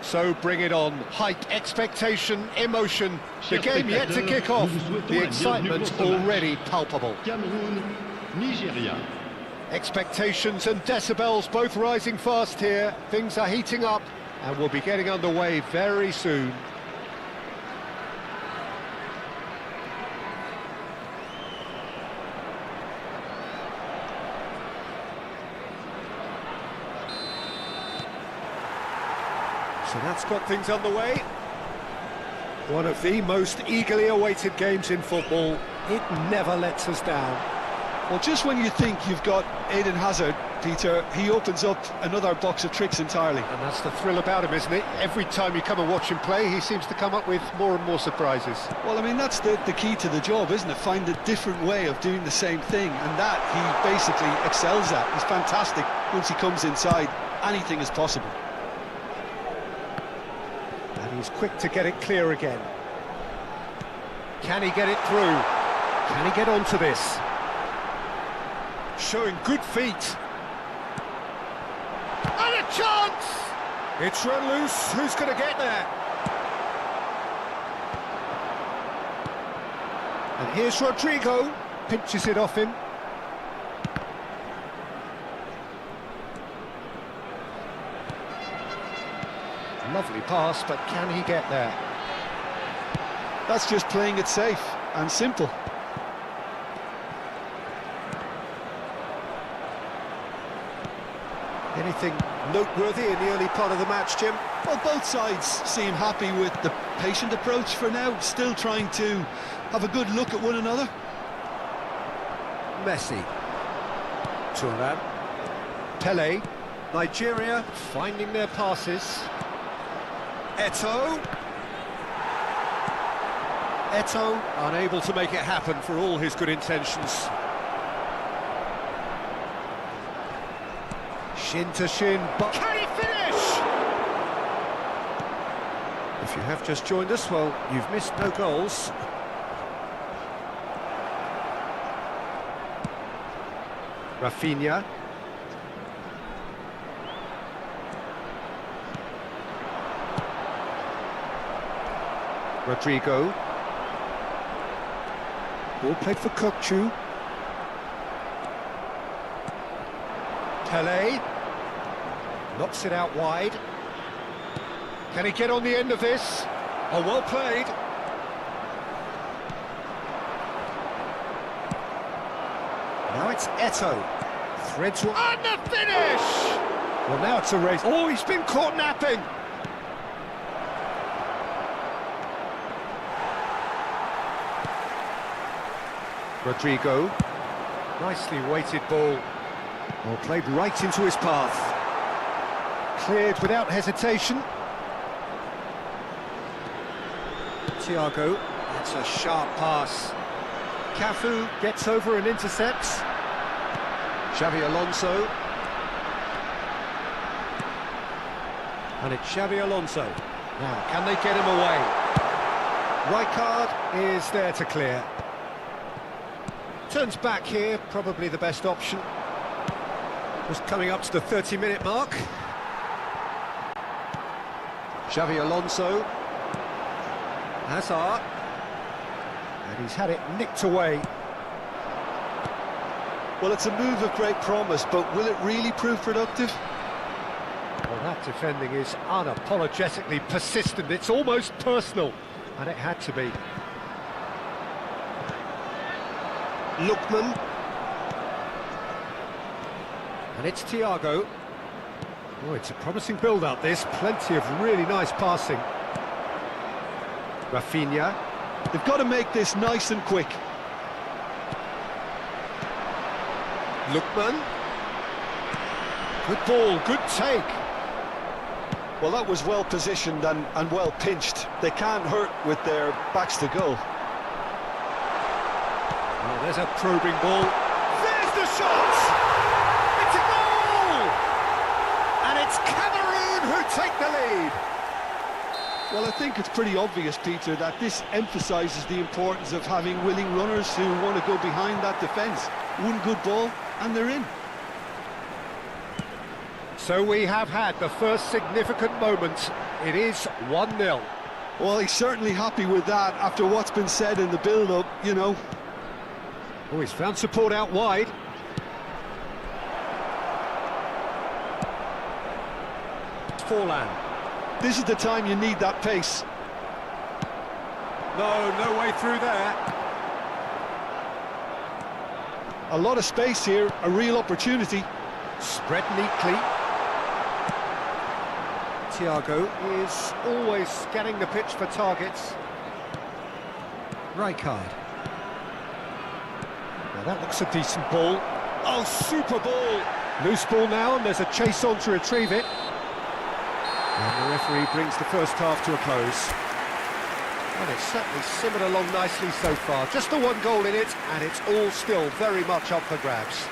So bring it on. Hype, expectation, emotion. The game yet to kick off. The excitement already palpable. Cameroun, Nigeria. Expectations and decibels both rising fast here. Things are heating up and we'll be getting underway very soon. So that's got things underway. One of the most eagerly awaited games in football. It never lets us down. Well, just when you think you've got Eden Hazard, Peter, he opens up another box of tricks entirely. And that's the thrill about him, isn't it? Every time you come and watch him play, he seems to come up with more and more surprises. Well, I mean, that's the key to the job, isn't it? Find a different way of doing the same thing, and that he basically excels at. He's fantastic. Once he comes inside, anything is possible. And he's quick to get it clear again. Can he get it through? Can he get onto this? Showing good feet. And a chance! It's run loose. Who's going to get there? And here's Rodrigo. Pinches it off him. Lovely pass, but can he get there? That's just playing it safe and simple. Anything noteworthy in the early part of the match, Jim? Well, both sides seem happy with the patient approach for now, still trying to have a good look at one another. Messi. Thuram. Pele. Nigeria finding their passes. Eto'o. Eto'o unable to make it happen for all his good intentions. Shin to shin, but can he finish? If you have just joined us, well, you've missed no goals. Rafinha. Rodrigo. Ball played for Kokchu. Pele. Knocks it out wide. Can he get on the end of this? Oh, well played. Now it's Eto'o. Threads one. And the finish! Well, now it's a race. Oh, he's been caught napping. Rodrigo. Nicely weighted ball. Well, played right into his path. Cleared without hesitation. Thiago. That's a sharp pass. Cafu gets over and intercepts. Xavi Alonso. And it's Xavi Alonso. Now, can they get him away? Rijkaard is there to clear. Turns back here, probably the best option. Just coming up to the 30-minute mark. Xavi Alonso. Hazard. And he's had it nicked away. Well, it's a move of great promise, but will it really prove productive? Well, that defending is unapologetically persistent. It's almost personal, and it had to be. Lookman. And it's Thiago. Oh, it's a promising build-up, this. Plenty of really nice passing. Rafinha. They've got to make this nice and quick. Lookman. Good ball, good take. Well, that was well positioned and well pinched. They can't hurt with their backs to goal. Oh, there's a probing ball. There's the shot! It's a goal! And it's Cameroon who take the lead. Well, I think it's pretty obvious, Peter, that this emphasises the importance of having willing runners who want to go behind that defence. One good ball, and they're in. So we have had the first significant moment. It is 1-0. Well, he's certainly happy with that after what's been said in the build-up, you know. Oh, he's found support out wide. Forlan. This is the time you need that pace. No way through there. A lot of space here, a real opportunity. Spread neatly. Thiago is always scanning the pitch for targets. Rijkaard. Now that looks a decent ball. Oh, super ball! Loose ball now, and there's a chase on to retrieve it. And the referee brings the first half to a close. And it's certainly simmered along nicely so far. Just the one goal in it, and it's all still very much up for grabs.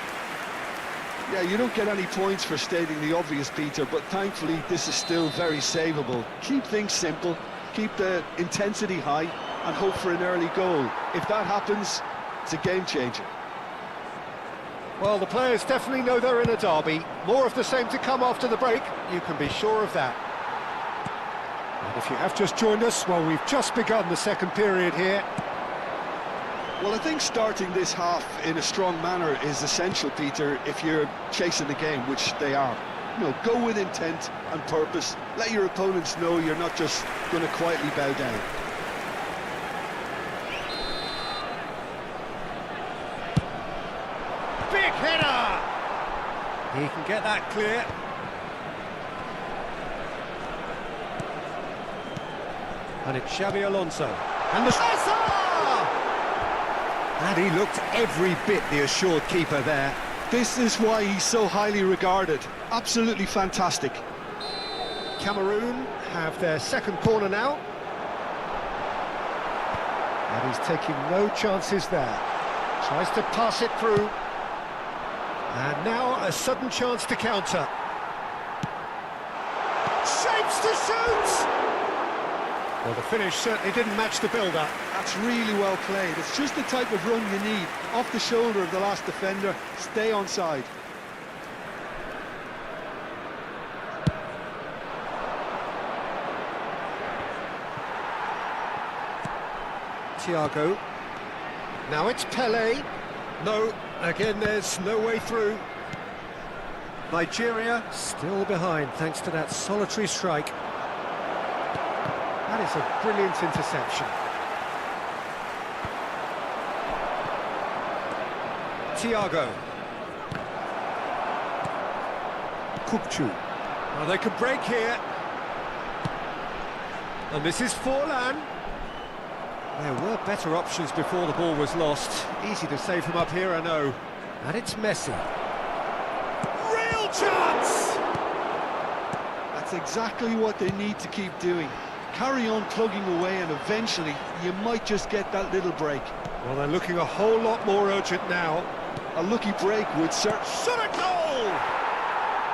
Yeah, you don't get any points for stating the obvious, Peter, but thankfully this is still very savable. Keep things simple, keep the intensity high, and hope for an early goal. If that happens, it's a game changer. Well, the players definitely know they're in a derby. More of the same to come after the break, you can be sure of that. And if you have just joined us, well, we've just begun the second period here. Well, I think starting this half in a strong manner is essential, Peter, if you're chasing the game, which they are. You know, go with intent and purpose. Let your opponents know you're not just going to quietly bow down. Big header! He can get that clear. And it's Xabi Alonso. And the... And he looked every bit the assured keeper there. This is why he's so highly regarded. Absolutely fantastic. Cameroon have their second corner now. And he's taking no chances there. Tries to pass it through. And now a sudden chance to counter. Shapes to shoot! Well, the finish certainly didn't match the build-up. That's really well played. It's just the type of run you need. Off the shoulder of the last defender, stay onside. Thiago. Now it's Pelé. No, again there's no way through. Nigeria still behind thanks to that solitary strike. That is a brilliant interception. Thiago. Kupchu. Well, they could break here. And this is Forlan. There were better options before the ball was lost. Easy to save him up here, I know. And it's Messi. Real chance! That's exactly what they need to keep doing. Carry on plugging away, and eventually you might just get that little break. Well, they're looking a whole lot more urgent now. A lucky break would certainly... Shot a goal!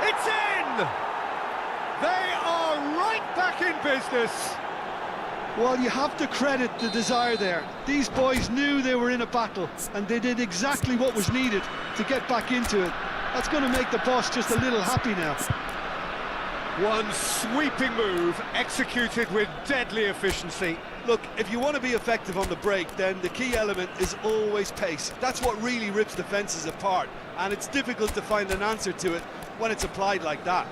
It's in! They are right back in business. Well, you have to credit the desire there. These boys knew they were in a battle, and they did exactly what was needed to get back into it. That's going to make the boss just a little happy now. One sweeping move, executed with deadly efficiency. Look, if you want to be effective on the break, then the key element is always pace. That's what really rips defences apart, and it's difficult to find an answer to it when it's applied like that.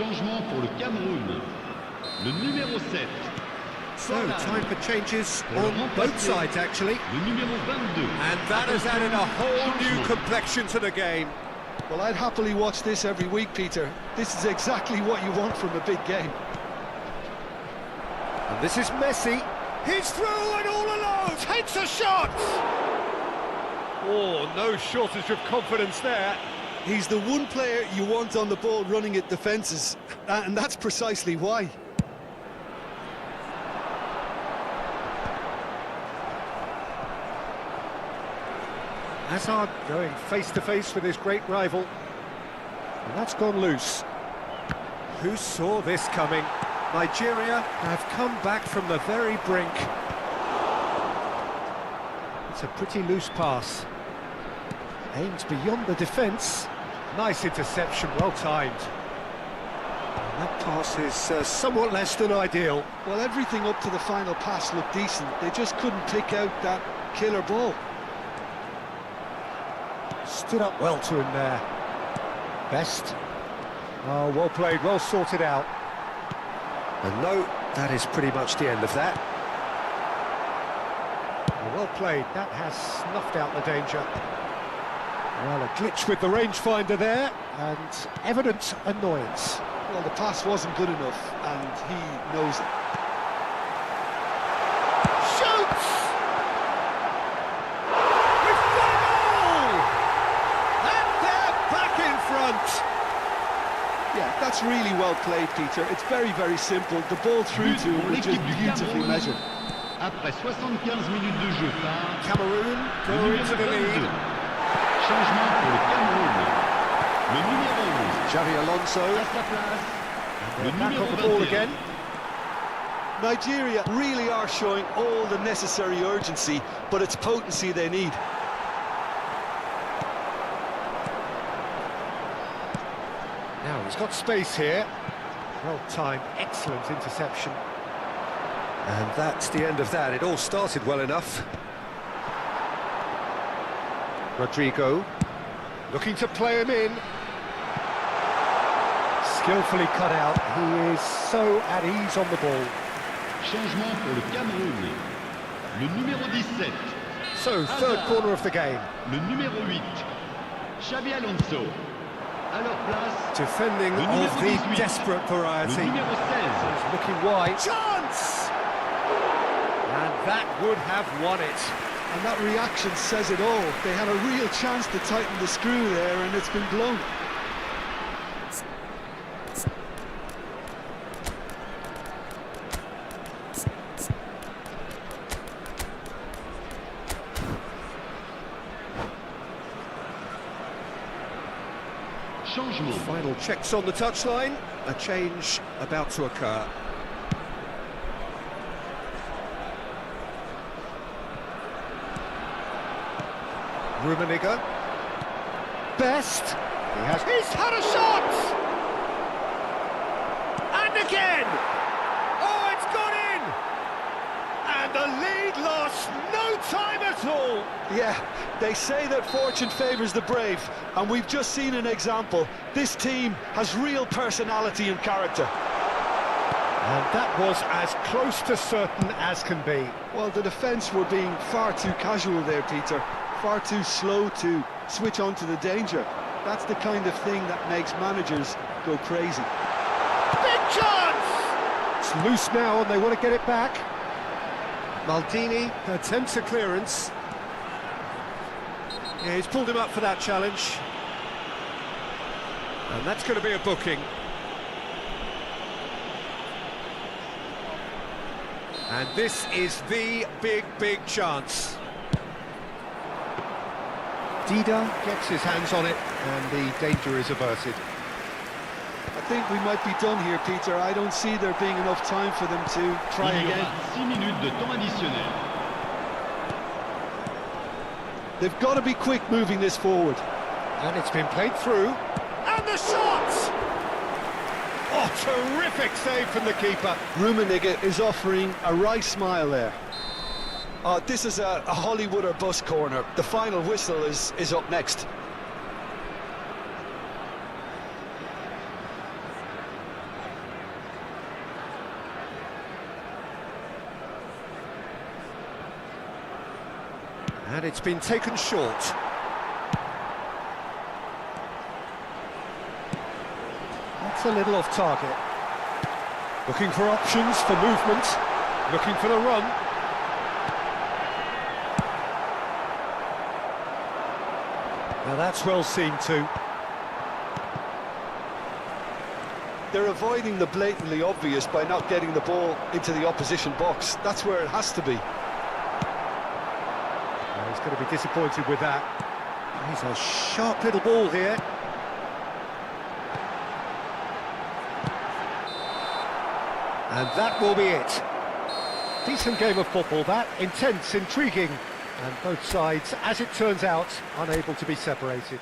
Changement pour le Cameroun. Le numéro 7. So, time for changes on both sides, actually. Le numéro 22. And that has added a whole new complexion to the game. Well, I'd happily watch this every week, Peter. This is exactly what you want from a big game. And this is Messi. He's through and all alone. Takes a shot. Oh, no shortage of confidence there. He's the one player you want on the ball running at defences, and that's precisely why. Hazard going face-to-face with his great rival. And that's gone loose. Who saw this coming? Nigeria have come back from the very brink. It's a pretty loose pass. Aims beyond the defence. Nice interception, well timed. And that pass is somewhat less than ideal. Well, everything up to the final pass looked decent. They just couldn't pick out that killer ball. Stood up well to him there. Best. Oh, well played, well sorted out. And no, that is pretty much the end of that. Well played, that has snuffed out the danger. Well, a glitch with the rangefinder there, and evident annoyance. Well, the pass wasn't good enough, and he knows it. Shoots! We've got a goal! And they're back in front! Yeah, that's really well played, Peter. It's very, very simple. The ball through to him was just beautifully measured. Après 75 minutes de jeu par Cameroon go into the lead. Changement pour le Cameroun. Le numéro 11. Xavi Alonso. À sa place. Le Back numéro on the ball 21. again. Nigeria really are showing all the necessary urgency, but it's potency they need. Now he's got space here. Well timed, excellent interception. And that's the end of that. It all started well enough. Rodrigo looking to play him in. Skillfully cut out. He is so at ease on the ball. Changement pour le Cameroun. Le numéro 17. So, third corner of the game. Le numéro 8. Xavi Alonso. À leur place. Defending Le of numéro the 18. desperate variety. Le numéro 16. Looking wide. Chance! And that would have won it. And that reaction says it all. They had a real chance to tighten the screw there, and it's been blown. Changement. Final checks on the touchline. A change about to occur. Rummenigge. Best. He's had a shot! And again! Oh, it's gone in! And the lead lost no time at all! Yeah, they say that fortune favours the brave, and we've just seen an example. This team has real personality and character. And that was as close to certain as can be. Well, the defence were being far too casual there, Peter. Far too slow to switch on to the danger. That's the kind of thing that makes managers go crazy. Big chance! It's loose now and they want to get it back. Maldini attempts a clearance. Yeah, he's pulled him up for that challenge. And that's going to be a booking. And this is the big chance. Dida gets his hands on it, and the danger is averted. I think we might be done here, Peter. I don't see there being enough time for them to try Il y again. aura 6 minutes de temps additionnel. They've got to be quick moving this forward. And it's been played through. And the shot! Oh, terrific save from the keeper. Rummenigge is offering a wry smile there. This is a Hollywood or bust corner. The final whistle is up next. And it's been taken short. That's a little off target. Looking for options for movement. Looking for the run. Now that's well seen too. They're avoiding the blatantly obvious by not getting the ball into the opposition box. That's where it has to be. Well, he's going to be disappointed with that. He's a sharp little ball here. And that will be it. Decent game of football, that. Intense, intriguing. And both sides, as it turns out, unable to be separated.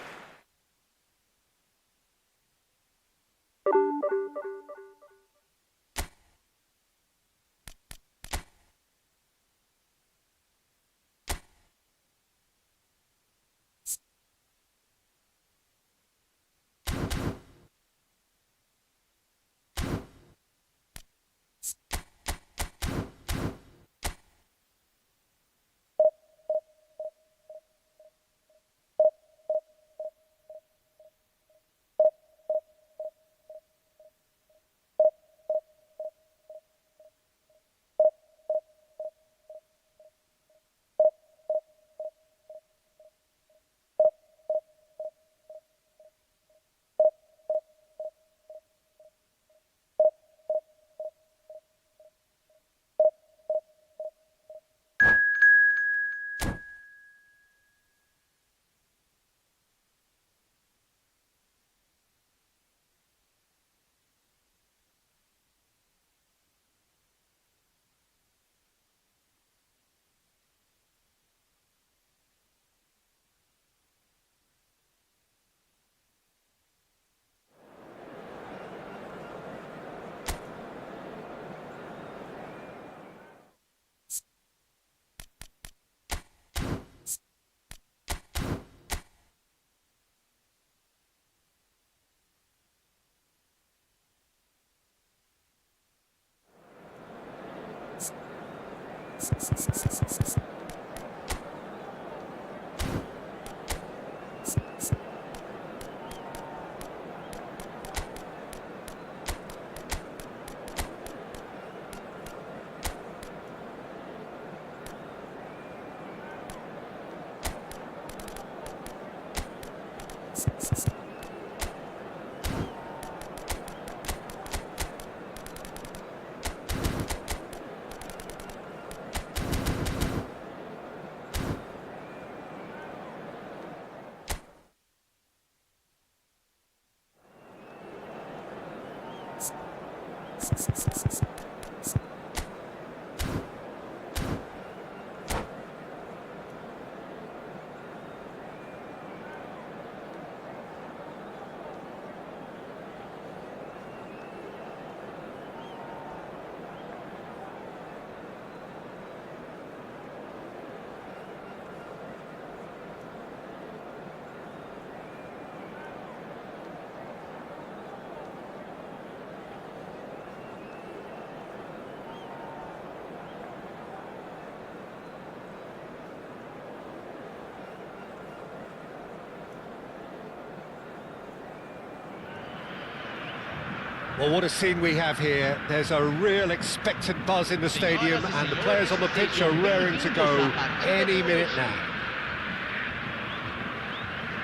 Well, what a scene we have here. There's a real expectant buzz in the stadium and the players on the pitch are raring to go any minute now.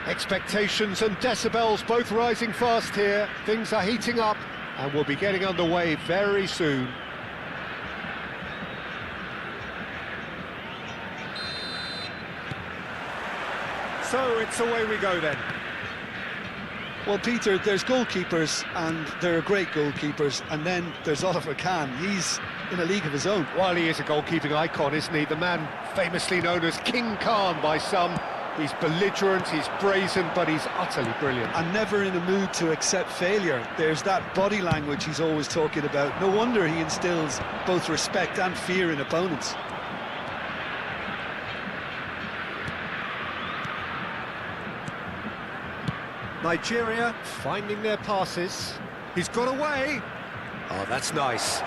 Expectations and decibels both rising fast here. Things are heating up and we'll be getting underway very soon. So it's away we go then. Well, Peter, there's goalkeepers, and there are great goalkeepers, and then there's Oliver Kahn. He's in a league of his own. While he is a goalkeeping icon, isn't he? The man famously known as King Khan by some. He's belligerent, he's brazen, but he's utterly brilliant. And never in a mood to accept failure. There's that body language he's always talking about. No wonder he instills both respect and fear in opponents. Nigeria finding their passes. He's got away. Oh, that's nice.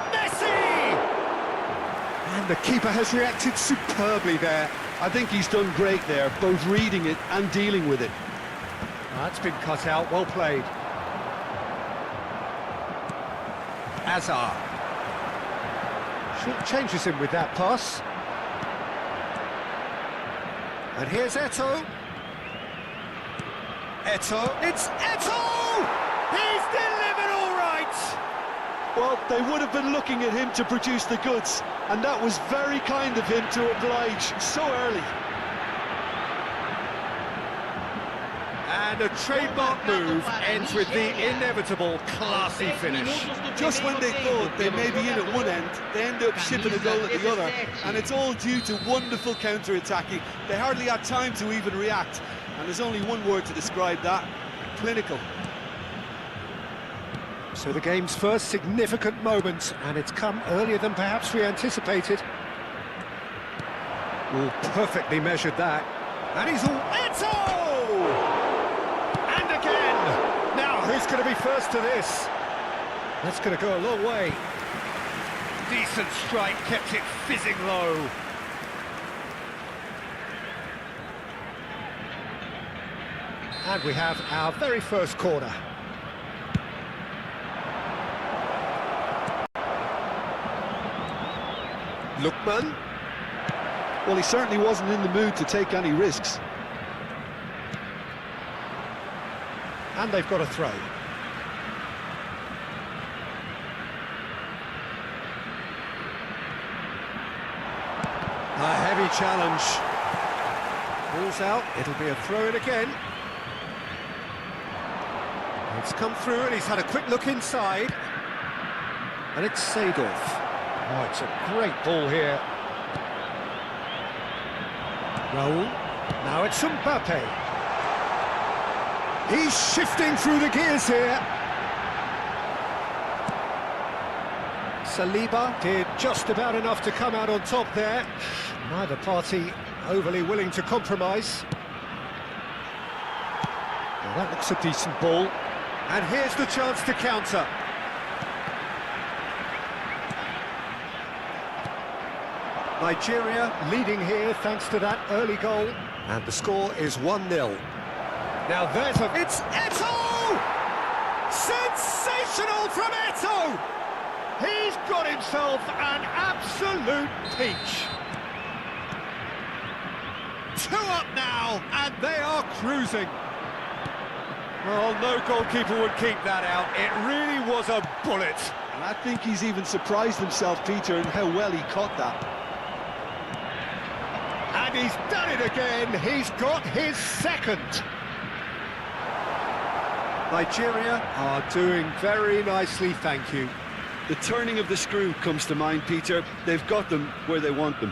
Messi! And the keeper has reacted superbly there. I think he's done great there, both reading it and dealing with it. That's been cut out, well played. Azar. Short changes him with that pass. And here's Eto'o. Eto'o, it's Eto'o! He's delivered all right! Well, they would have been looking at him to produce the goods, and that was very kind of him to oblige so early. And a trademark move ends with the inevitable classy finish. Just when they thought they may be in at one end, they end up shipping a goal at the other, and it's all due to wonderful counter-attacking. They hardly had time to even react, and there's only one word to describe that: clinical. So the game's first significant moment, and it's come earlier than perhaps we anticipated. Well, perfectly measured that. And he's all... Eto'o! And again! Now, who's going to be first to this? That's going to go a long way. Decent strike, kept it fizzing low. And we have our very first corner. Lookman. Well, he certainly wasn't in the mood to take any risks. And they've got a throw. A heavy challenge. Ball's out, it'll be a throw-in again. It's come through and he's had a quick look inside. And it's Seedorf. Oh, it's a great ball here. Raul. Now it's Mbappe. He's shifting through the gears here. Saliba did just about enough to come out on top there. Neither party overly willing to compromise. Well, that looks a decent ball. And here's the chance to counter. Nigeria leading here thanks to that early goal. And the score is 1-0. Now there's a... It's Eto'o! Sensational from Eto'o! He's got himself an absolute peach. 2 up now, and they are cruising. Well, no goalkeeper would keep that out. It really was a bullet. And I think he's even surprised himself, Peter, in how well he caught that. And he's done it again. He's got his second. Nigeria are doing very nicely, thank you. The turning of the screw comes to mind, Peter. They've got them where they want them.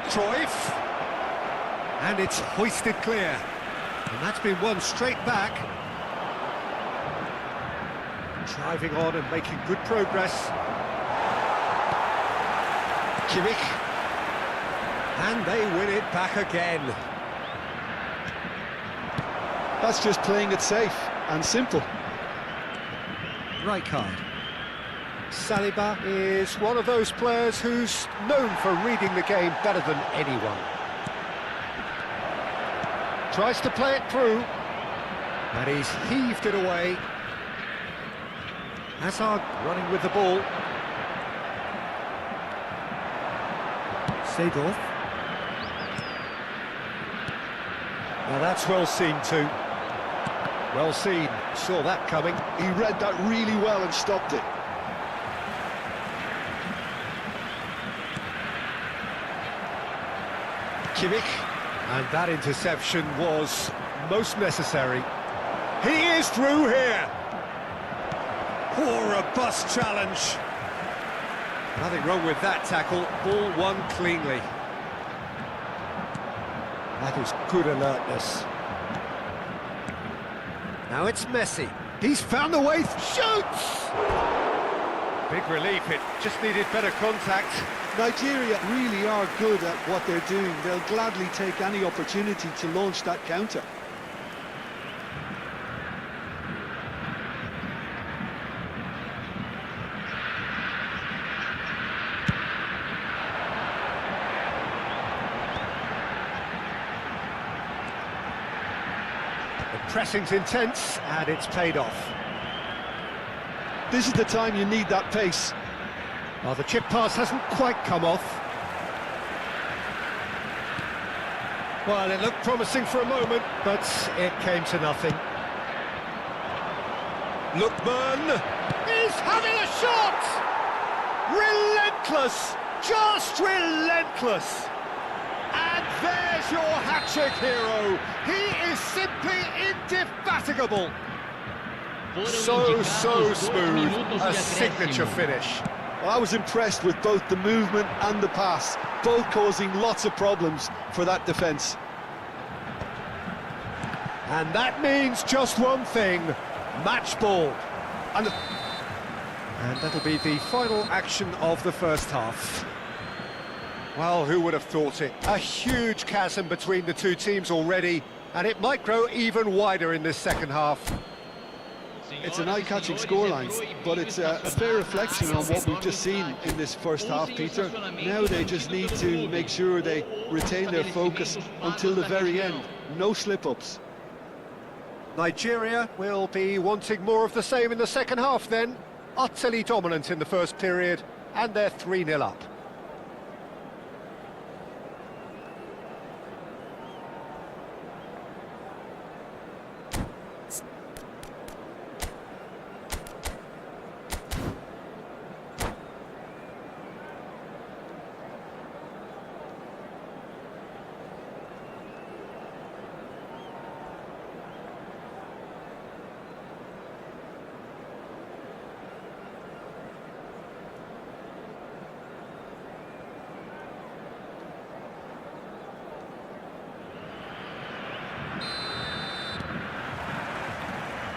Cruyff. And it's hoisted clear. And that's been won straight back. Driving on and making good progress. Kimmich. And they win it back again. That's just playing it safe and simple. Rijkaard. Saliba is one of those players who's known for reading the game better than anyone. Tries to play it through, and he's heaved it away. Hazard running with the ball. Seedorf. Now that's well seen too. Well seen, saw that coming. He read that really well and stopped it. Kimmich. And that interception was most necessary. He is through here. Poor robust challenge. Nothing wrong with that tackle. Ball won cleanly. That is good alertness. Now it's Messi. He's found the way. Shoots! Big relief. It just needed better contact. Nigeria really are good at what they're doing. They'll gladly take any opportunity to launch that counter. The pressing's intense, and it's paid off. This is the time you need that pace. Well, the chip pass hasn't quite come off. Well, it looked promising for a moment, but it came to nothing. Lookman is having a shot! Relentless! Just relentless! And there's your hat-trick hero! He is simply indefatigable! So smooth, a signature finish. Well, I was impressed with both the movement and the pass, both causing lots of problems for that defence. And that means just one thing, match ball. And that'll be the final action of the first half. Well, who would have thought it? A huge chasm between the two teams already, and it might grow even wider in this second half. It's an eye-catching scoreline, but it's a fair reflection on what we've just seen in this first half, Peter. Now they just need to make sure they retain their focus until the very end. No slip-ups. Nigeria will be wanting more of the same in the second half then. Utterly dominant in the first period, and they're 3-0 up.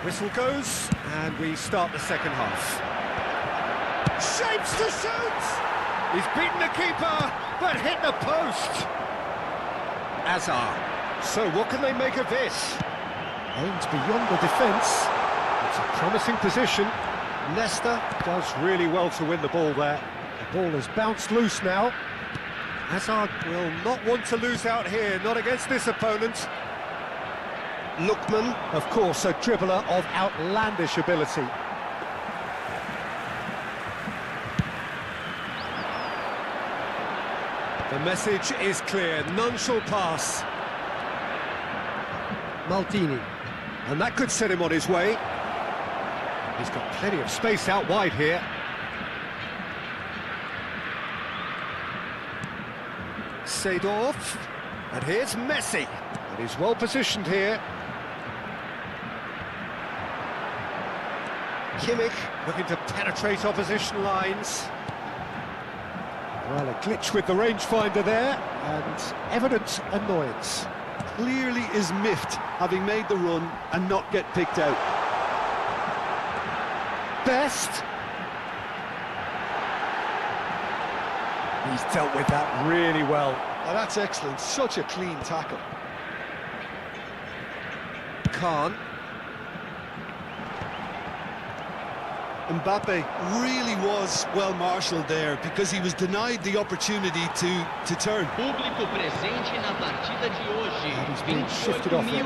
Whistle goes, and we start the second half. Shapes to shoot! He's beaten the keeper, but hit the post. Azar. So what can they make of this? Aims beyond the defence. It's a promising position. Leicester does really well to win the ball there. The ball has bounced loose now. Hazard will not want to lose out here, not against this opponent. Lookman, of course, a dribbler of outlandish ability. The message is clear, none shall pass. Maldini, and that could set him on his way. He's got plenty of space out wide here. Seedorf, and here's Messi, and he's well positioned here. Kimmich looking to penetrate opposition lines. Well, a glitch with the rangefinder there, and evident annoyance. Clearly is miffed, having made the run and not get picked out. Best. He's dealt with that really well. Oh, that's excellent, such a clean tackle. Khan. Mbappe really was well marshalled there because he was denied the opportunity to turn. Público presente na partida de hoje. He's being shifted off it.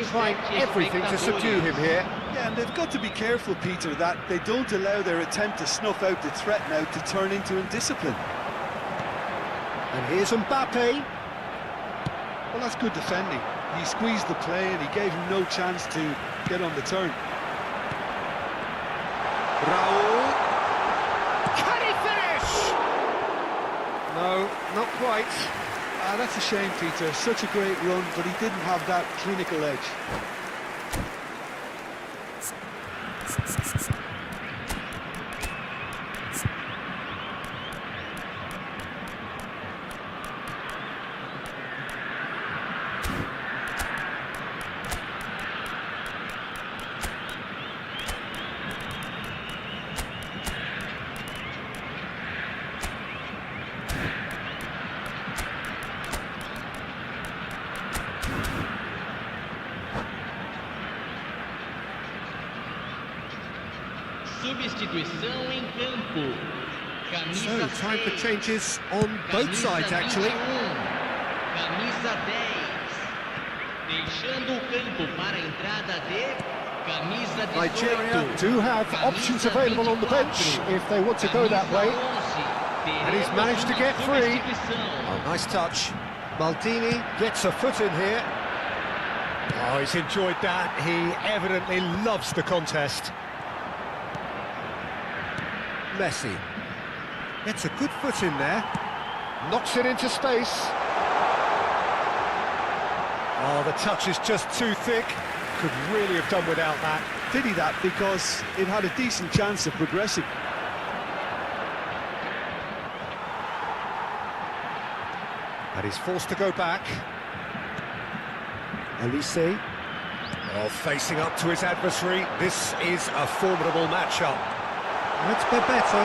Trying everything to subdue him here. Yeah, and they've got to be careful, Peter, that they don't allow their attempt to snuff out the threat now to turn into indiscipline. And here's Mbappe. Well, that's good defending. He squeezed the play and he gave him no chance to get on the turn. Raul. Can he finish? No, not quite. That's a shame, Peter. Such a great run, but he didn't have that clinical edge. Substituição em campo. So, time for changes on both sides, actually. Camisa 10. Deixando o campo para a entrada de camisa 18. Nigeria do have options Camisa available on the bench 24. if they want to go that way. Camisa 11. And he's managed to get Teremos free. substituição. Oh, nice touch. Maldini gets a foot in here. Oh, he's enjoyed that. He evidently loves the contest. Messi gets a good foot in there. Knocks it into space. Oh, the touch is just too thick. Could really have done without that. Did he that because it had a decent chance of progressing? And he's forced to go back. Elise. Oh, facing up to his adversary. This is a formidable matchup. That's Bebeto.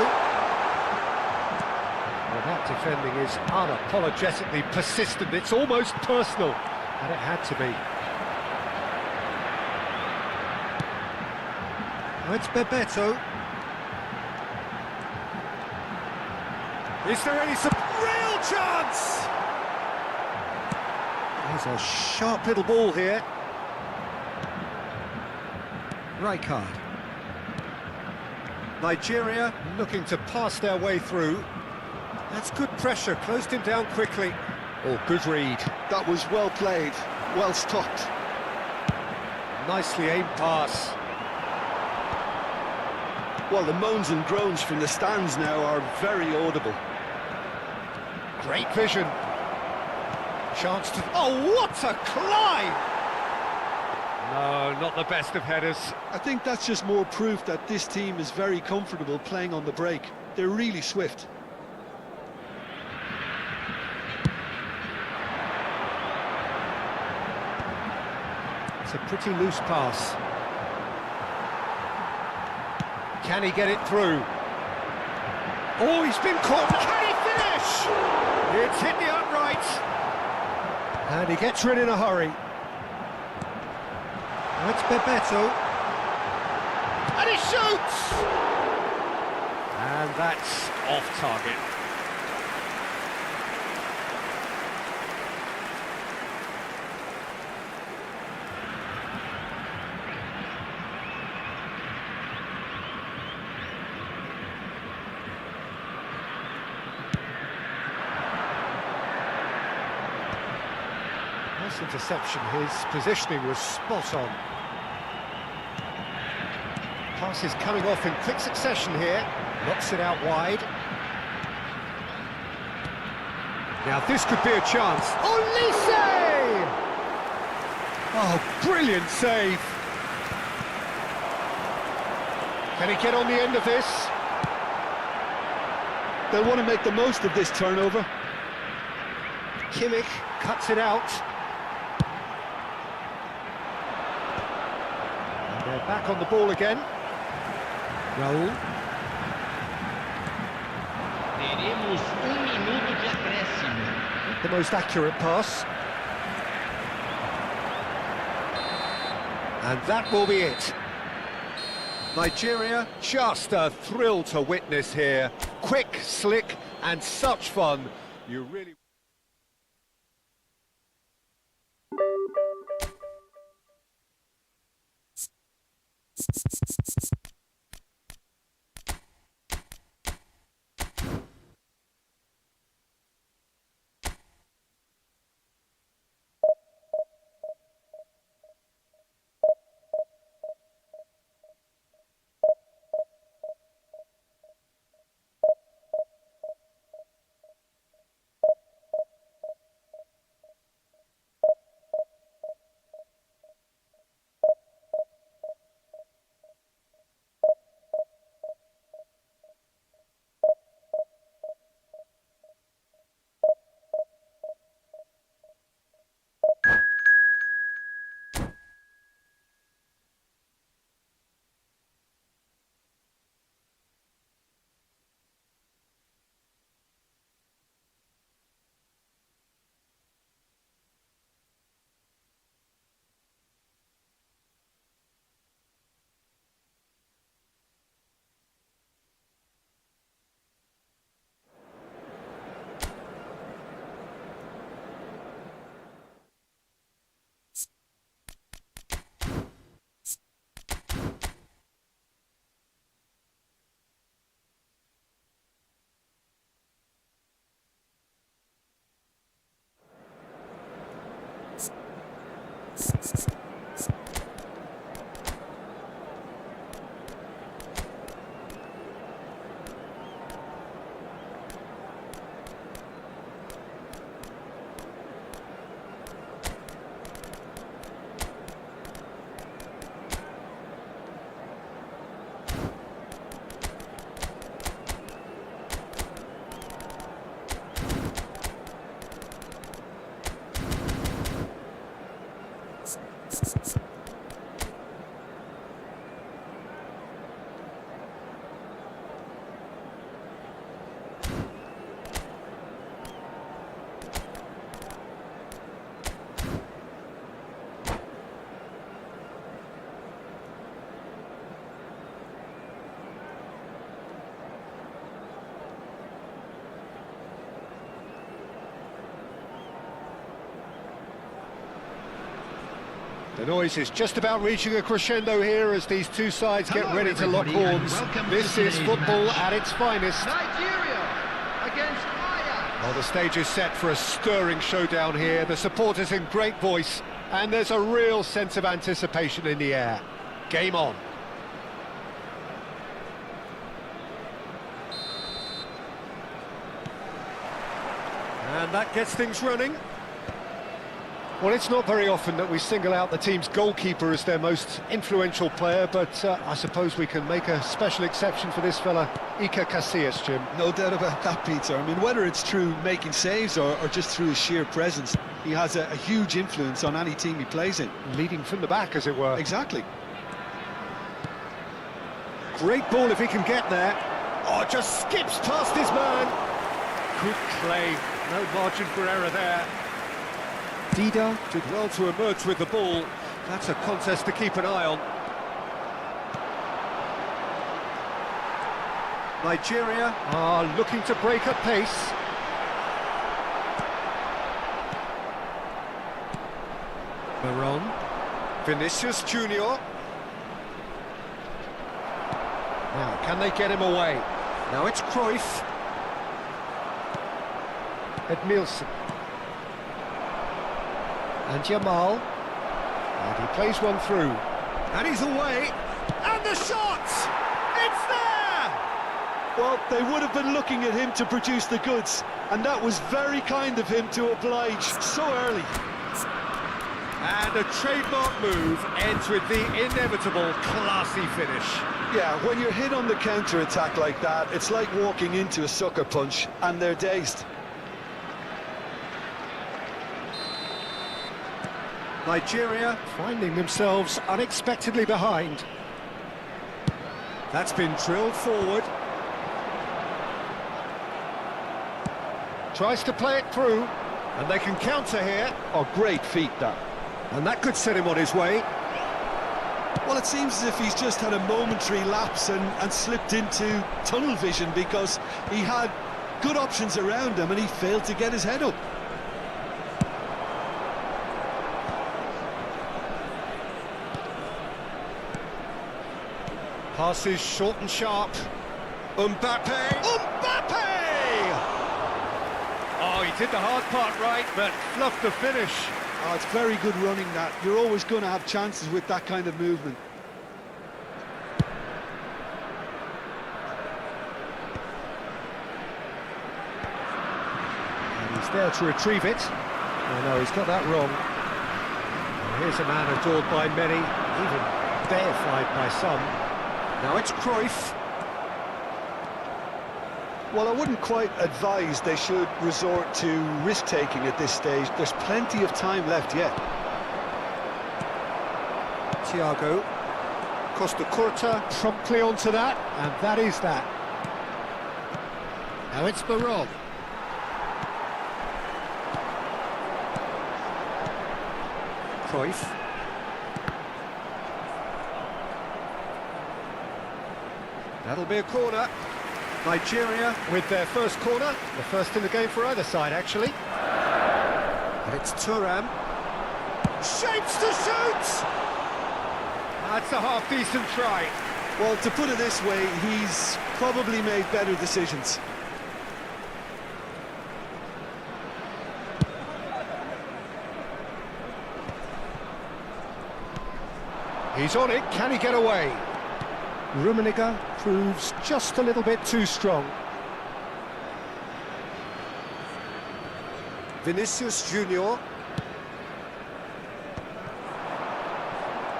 Well, that defending is unapologetically persistent. It's almost personal, and it had to be. Oh, it's Bebeto. Is there any real chance? There's a sharp little ball here. Rijkaard. Nigeria looking to pass their way through. That's good pressure, closed him down quickly. Oh, good read. That was well played, well stopped. Nicely aimed pass. Well, the moans and groans from the stands now are very audible. Great vision. Chance to... Oh, what a climb! No, not the best of headers. I think that's just more proof that this team is very comfortable playing on the break. They're really swift. It's a pretty loose pass. Can he get it through? Oh, he's been caught. Can he finish? It's hit the upright. And he gets rid in a hurry. That's Bebeto. And he shoots! And that's off target. Nice interception. His positioning was spot on. Pass is coming off in quick succession here. Knocks it out wide. Now this could be a chance. Olise! Oh, brilliant save. Can he get on the end of this? They'll want to make the most of this turnover. Kimmich cuts it out. And they're back on the ball again. Raul. Teremos minuto de acréscimo. The most accurate pass. And that will be it. Nigeria, just a thrill to witness here. Quick, slick, and such fun. You really... The noise is just about reaching a crescendo here as these two sides get ready to lock horns. This is football at its finest. Nigeria against Ajax. Well, the stage is set for a stirring showdown here. The supporters in great voice, and there's a real sense of anticipation in the air. Game on. And that gets things running. Well, it's not very often that we single out the team's goalkeeper as their most influential player, but I suppose we can make a special exception for this fella, Iker Casillas, Jim. No doubt about that, Peter. I mean, whether it's through making saves or just through his sheer presence, he has a huge influence on any team he plays in. Leading from the back, as it were. Exactly. Great ball if he can get there. Oh, just skips past his man. Good play. No margin for error there. Dida did well to emerge with the ball. That's a contest to keep an eye on. Nigeria are looking to break at pace. Maron. Vinicius Junior. Now, can they get him away? Now it's Cruyff. Edmilson. And Jamal. And he plays one through. And he's away. And the shot! It's there! Well, they would have been looking at him to produce the goods, and that was very kind of him to oblige so early. And a trademark move ends with the inevitable classy finish. Yeah, when you're hit on the counter-attack like that, it's like walking into a sucker punch, and they're dazed. Nigeria finding themselves unexpectedly behind. That's been drilled forward. Tries to play it through, and they can counter here. Oh, great feat, that. And that could set him on his way. Well, it seems as if he's just had a momentary lapse and slipped into tunnel vision because he had good options around him and he failed to get his head up. Passes short and sharp. Mbappe! Mbappe! Oh, he did the hard part right, but fluffed the finish. Oh, it's very good running, that. You're always going to have chances with that kind of movement. And he's there to retrieve it. Oh no, he's got that wrong. Well, here's a man adored by many, even deified by some. Now it's Cruyff. Well, I wouldn't quite advise they should resort to risk-taking at this stage. There's plenty of time left yet. Thiago. Costa Curta promptly onto that, and that is that. Now it's Maron. Cruyff. That'll be a corner. Nigeria with their first corner, the first in the game for either side, actually. And it's Thuram. Shapes to shoot! That's a half-decent try. Well, to put it this way, he's probably made better decisions. He's on it, can he get away? Rummenigge proves just a little bit too strong. Vinicius Junior.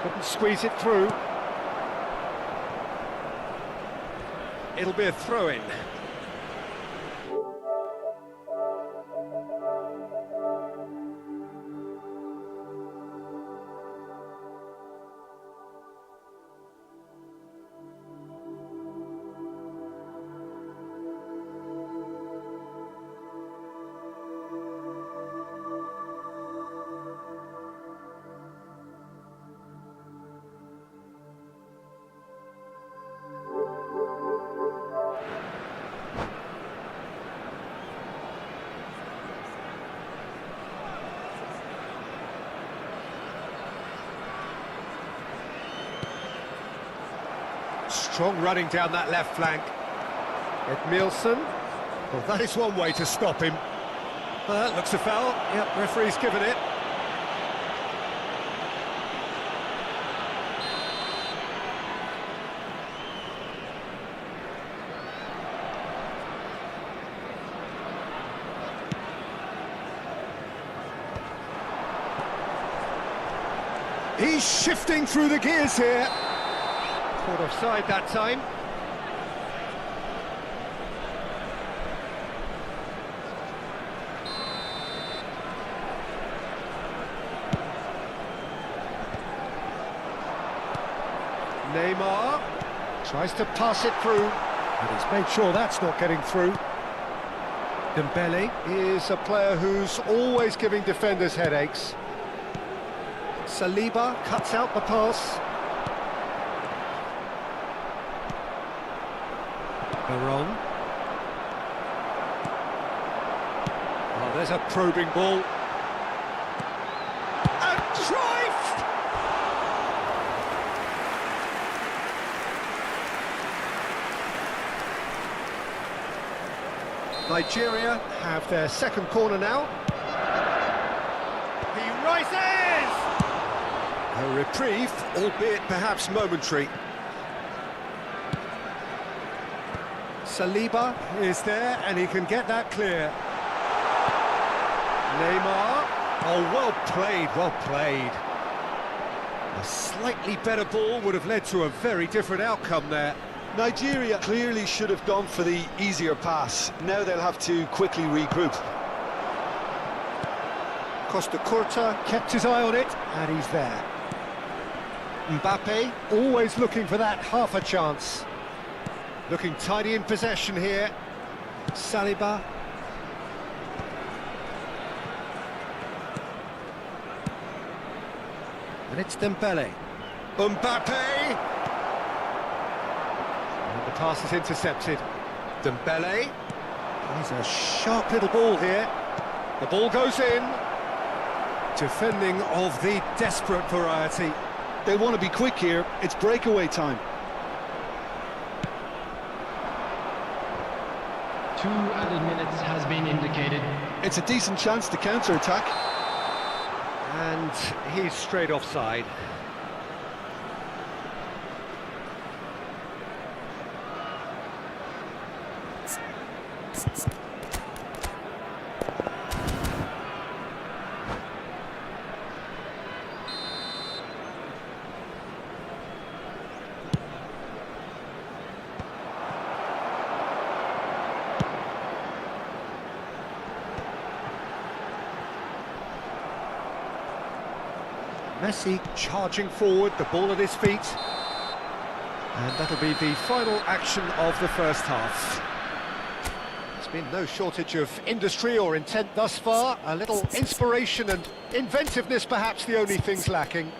Couldn't squeeze it through. It'll be a throw-in. Strong running down that left flank. Edmilson. Well, that is one way to stop him. That looks a foul. Yep, referee's given it. He's shifting through the gears here. Caught offside that time. Neymar tries to pass it through, and he's made sure that's not getting through. Dembele is a player who's always giving defenders headaches. Saliba cuts out the pass. Wrong. Oh, there's a probing ball. And drive! Nigeria have their second corner now. He rises! A reprieve, albeit perhaps momentary. Saliba is there, and he can get that clear. Neymar. Oh, well played, well played. A slightly better ball would have led to a very different outcome there. Nigeria clearly should have gone for the easier pass. Now they'll have to quickly regroup. Costa Curta kept his eye on it, and he's there. Mbappe always looking for that half a chance. Looking tidy in possession here. Saliba. And it's Dembele. Mbappe! And the pass is intercepted. Dembele. He's a sharp little ball here. The ball goes in. Defending of the desperate variety. They want to be quick here. It's breakaway time. 2 added minutes has been indicated. It's a decent chance to counter-attack. And he's straight offside. Messi charging forward, the ball at his feet. And that'll be the final action of the first half. There's been no shortage of industry or intent thus far. A little inspiration and inventiveness, perhaps the only things lacking.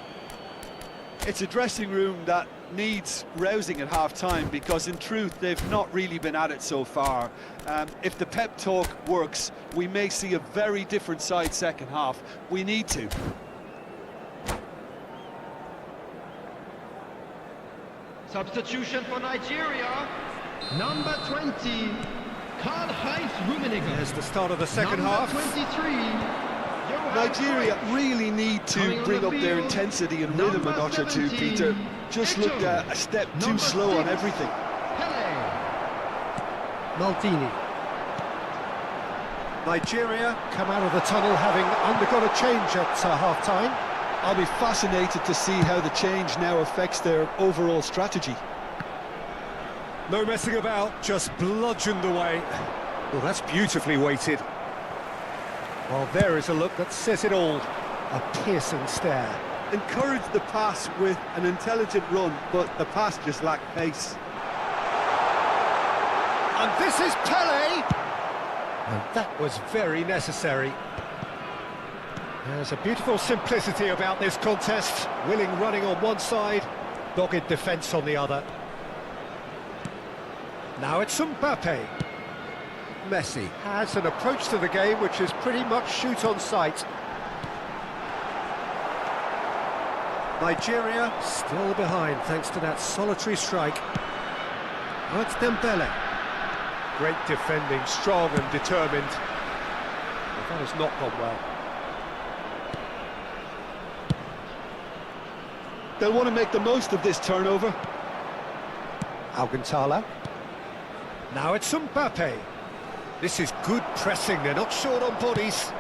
It's a dressing room that needs rousing at half-time, because in truth they've not really been at it so far. If the pep talk works, we may see a very different side second half. We need to. Substitution for Nigeria. Number 20, Karl-Heinz Rummenigge. There's the start of the second Number half. 23, Nigeria really need to bring up their intensity and rhythm a notch or two, Peter. Just looked a step too slow on everything. Maldini. Nigeria come out of the tunnel having undergone a change at half-time. I'll be fascinated to see how the change now affects their overall strategy. No messing about, just bludgeoned away. Well, that's beautifully weighted. Well, there is a look that says it all. A piercing stare. Encouraged the pass with an intelligent run, but the pass just lacked pace. And this is Pele! And that was very necessary. There's a beautiful simplicity about this contest. Willing running on one side, dogged defence on the other. Now it's Mbappe. Messi has an approach to the game which is pretty much shoot on sight. Nigeria still behind thanks to that solitary strike. Now it's Dembele. Great defending, strong and determined. But that has not gone well. They'll want to make the most of this turnover. Alcantara. Now it's Mbappe. This is good pressing, they're not short on bodies.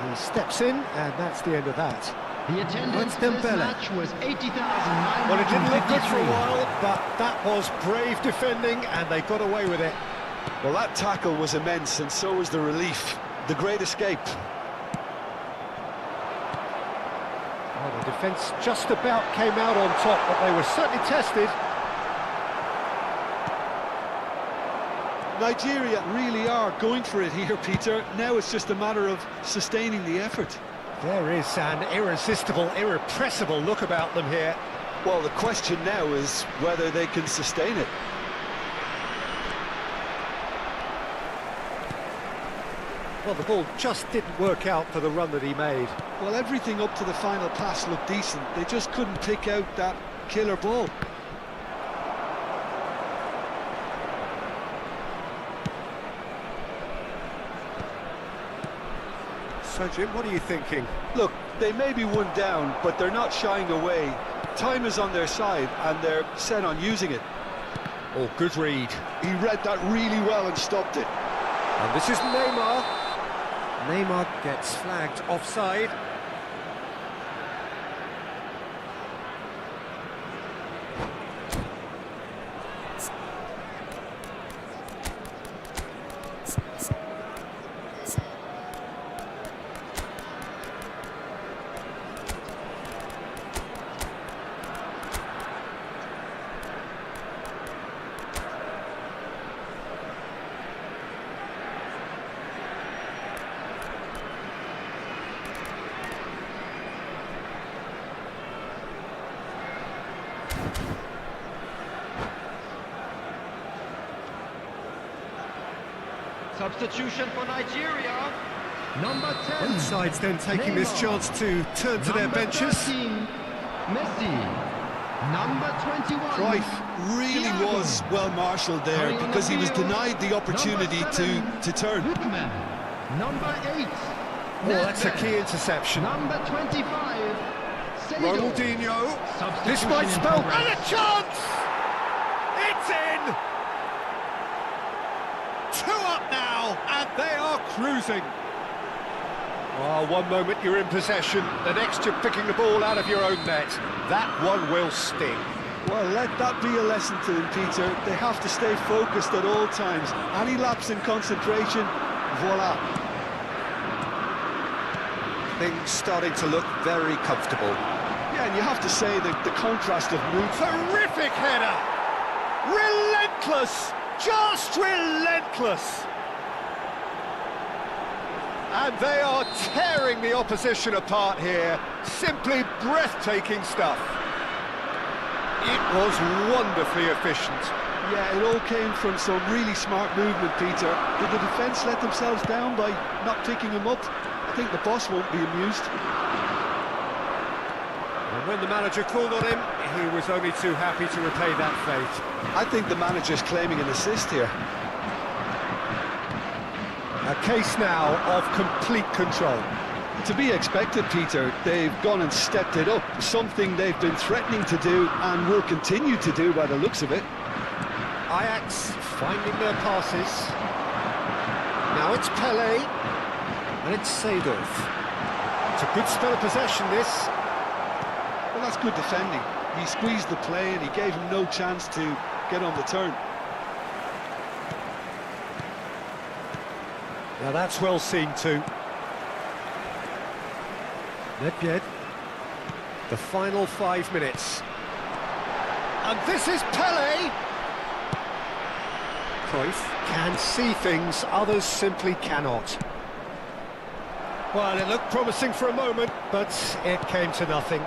He steps in, and that's the end of that. The attendance for this match was 80,953. Well, it didn't look good for a while, but that was brave defending, and they got away with it. Well, that tackle was immense, and so was the relief. The great escape. Well, the defence just about came out on top, but they were certainly tested. Nigeria really are going for it here, Peter. Now it's just a matter of sustaining the effort. There is an irresistible, irrepressible look about them here. Well, the question now is whether they can sustain it. Well, the ball just didn't work out for the run that he made. Well, everything up to the final pass looked decent. They just couldn't pick out that killer ball. So, Jim, what are you thinking? Look, they may be one down, but they're not shying away. Time is on their side, and they're set on using it. Oh, good read. He read that really well and stopped it. And this is Neymar. Neymar gets flagged offside. Substitution for Nigeria. Number 10. Both sides then taking this chance to turn to their benches. 13, Messi. Number 21. Cruyff really was well marshalled there because he was denied the opportunity to turn. Lookman. Number 8. Oh, that's a key interception. Number 25. Salido. Ronaldinho. This might spell and a chance. It's in. 2 up now, and they are cruising. Oh, one moment you're in possession, the next you're picking the ball out of your own net. That one will sting. Well, let that be a lesson to them, Peter. They have to stay focused at all times. Any lapse in concentration, voila. Things starting to look very comfortable. Yeah, and you have to say that the contrast of mood. Terrific header! Relentless! Just relentless! And they are tearing the opposition apart here. Simply breathtaking stuff. It was wonderfully efficient. Yeah, it all came from some really smart movement, Peter. Did the defence let themselves down by not picking him up? I think the boss won't be amused. And when the manager called on him, he was only too happy to repay that fate. I think the manager's claiming an assist here. A case now of complete control. To be expected, Peter. They've gone and stepped it up, something they've been threatening to do and will continue to do by the looks of it. Ajax finding their passes. Now it's Pele, and it's Seedorf. It's a good spell of possession, this. Well, that's good defending. He squeezed the play and he gave him no chance to get on the turn. Now that's well seen too. Nedved. The final 5 minutes. And this is Pele! Cruyff can see things others simply cannot. Well, it looked promising for a moment, but it came to nothing.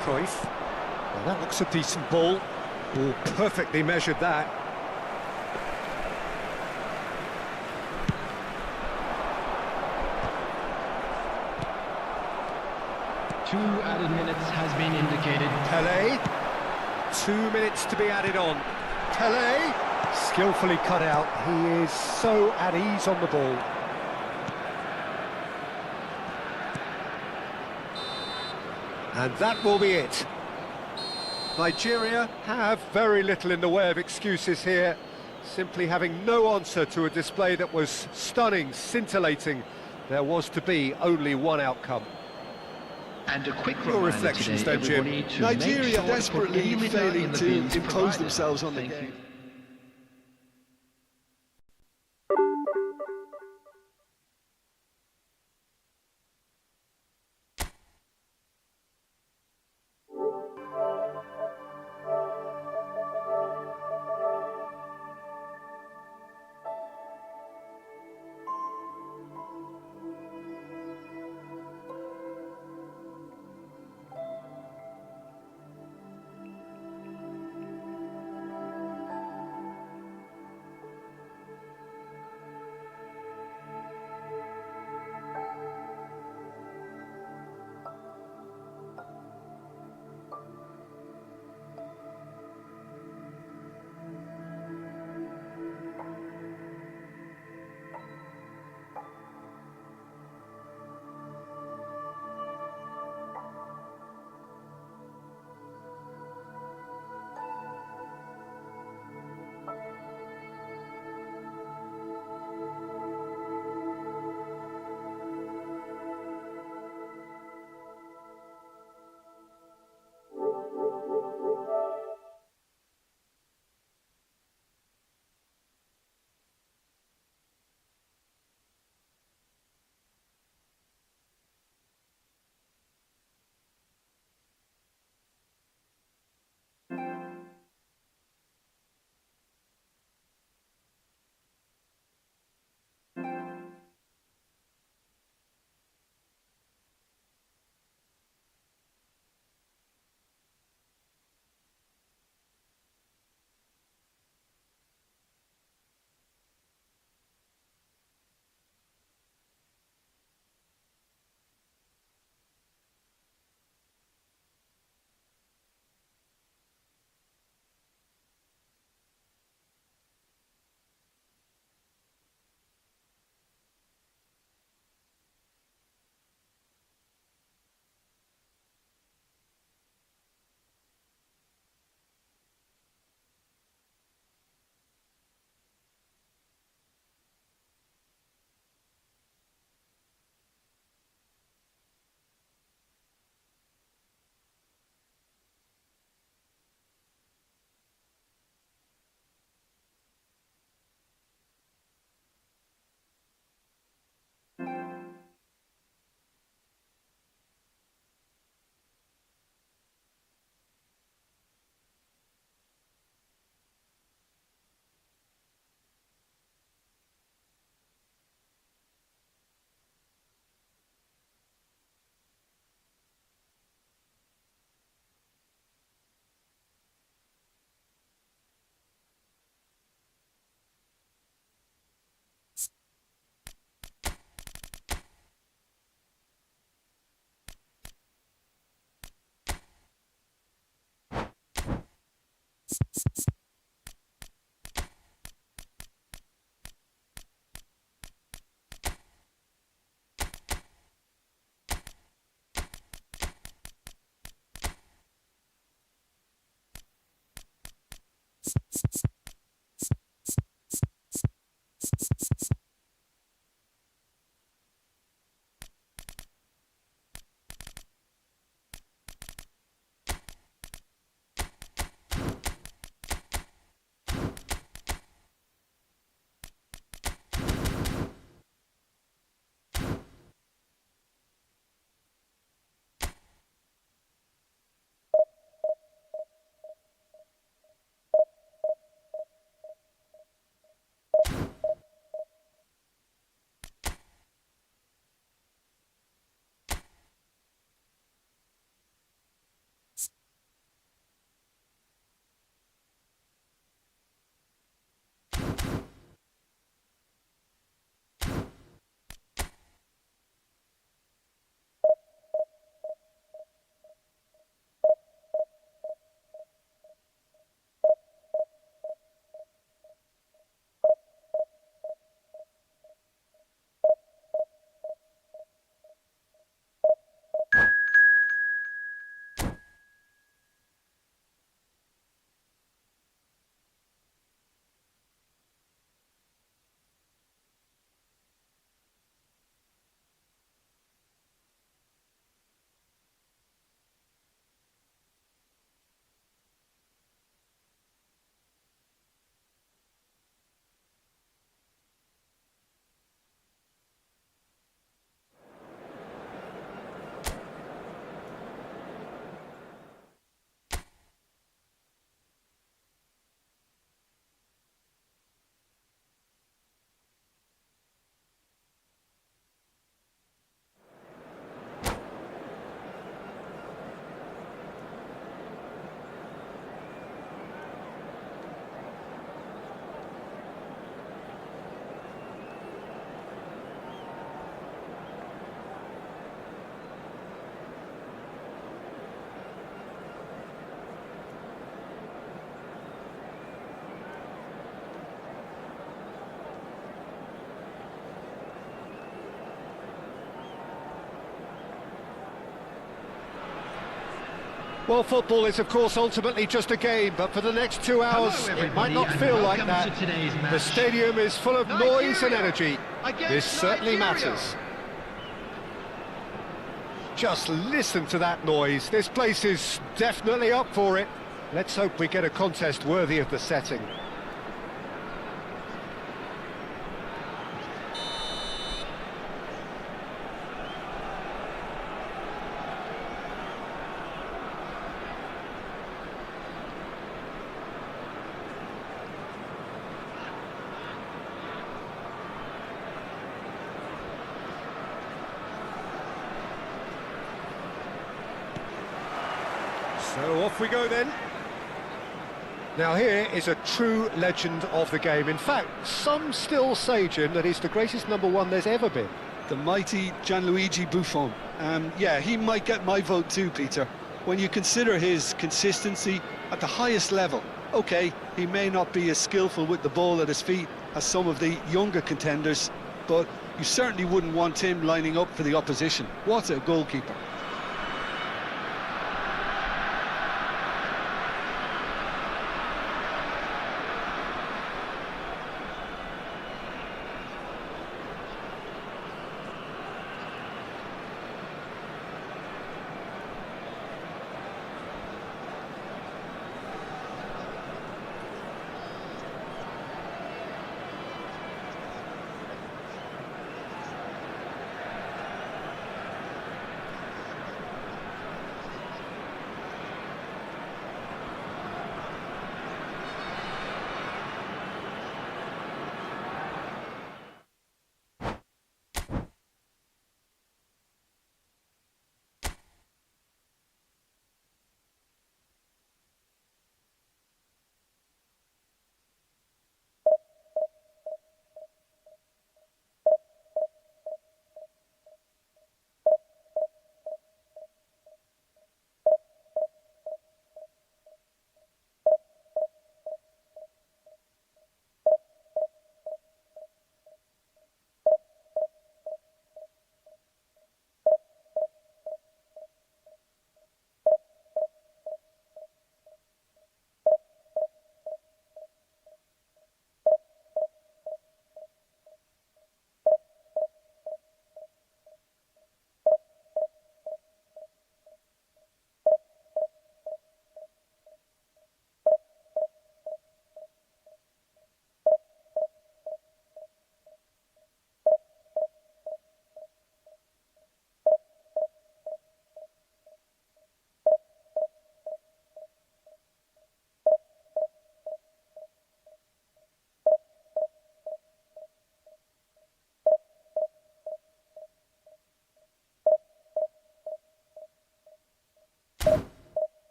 Cruyff. Well, that looks a decent ball. Oh, perfectly measured that. Two added minutes has been indicated. Pele. 2 minutes to be added on. Pele. Skillfully cut out. He is so at ease on the ball. And that will be it. Nigeria have very little in the way of excuses here, simply having no answer to a display that was stunning, scintillating. There was to be only one outcome. And a quick Your reminder reflections today, then, Jim. everybody, to Nigeria make sure to put desperately any litter failing in the to bins impose provided. themselves on the Thank game. you. Well, football is, of course, ultimately just a game, but for the next 2 hours, Hello, it might everybody, not and feel like welcome that. to today's The match. stadium is full of noise and Nigeria energy. against This certainly Nigeria. matters. Just listen to that noise. This place is definitely up for it. Let's hope we get a contest worthy of the setting. So off we go then. Now here is a true legend of the game. In fact, some still say, Jim, that he's the greatest number one there's ever been. The mighty Gianluigi Buffon. Yeah, he might get my vote too, Peter. When you consider his consistency at the highest level, okay, he may not be as skillful with the ball at his feet as some of the younger contenders, but you certainly wouldn't want him lining up for the opposition. What a goalkeeper.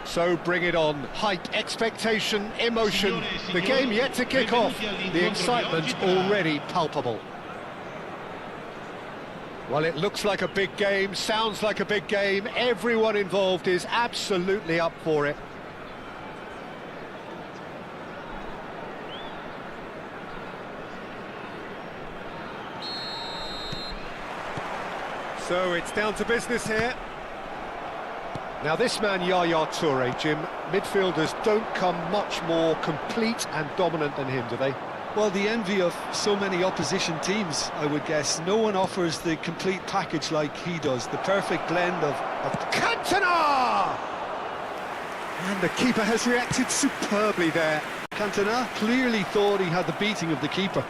So bring it on. Hype, expectation, emotion. The game yet to kick off. The excitement already palpable. Well, it looks like a big game, sounds like a big game. Everyone involved is absolutely up for it. So it's down to business here. Now this man, Yaya Toure, Jim, midfielders don't come much more complete and dominant than him, do they? Well, the envy of so many opposition teams, I would guess. No one offers the complete package like he does, the perfect blend of Cantona! And the keeper has reacted superbly there. Cantona clearly thought he had the beating of the keeper.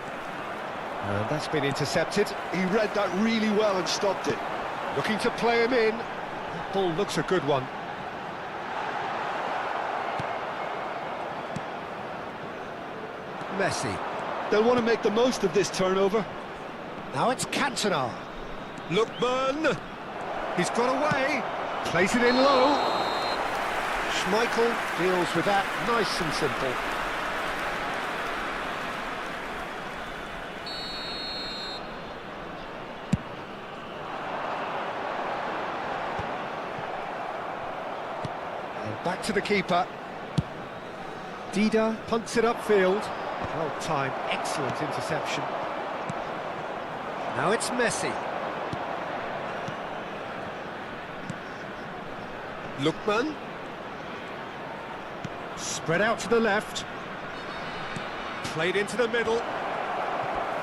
And that's been intercepted. He read that really well and stopped it. Looking to play him in. That ball looks a good one. Messi. They'll want to make the most of this turnover. Now it's Cantona. Lookman. He's got away. Plays it in low. Schmeichel deals with that nice and simple. And back to the keeper. Dida punts it upfield. Well timed, excellent interception. Now it's Messi. Lookman. Spread out to the left. Played into the middle.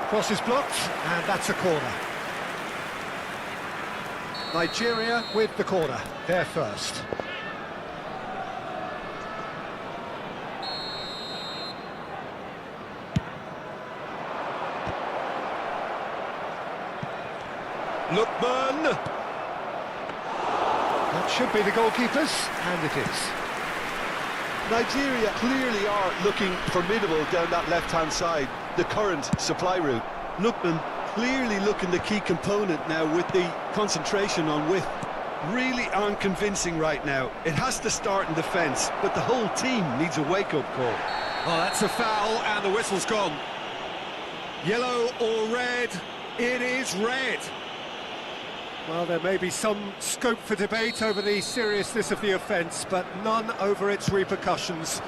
Cross is blocked, and that's a corner. Nigeria with the corner, they're first. Lookman. That should be the goalkeepers, and it is. Nigeria clearly are looking formidable down that left-hand side, the current supply route. Lookman clearly looking the key component now with the concentration on width. Really unconvincing right now. It has to start in defence, but the whole team needs a wake-up call. Oh, that's a foul, and the whistle's gone. Yellow or red? It is red. Well, there may be some scope for debate over the seriousness of the offence, but none over its repercussions.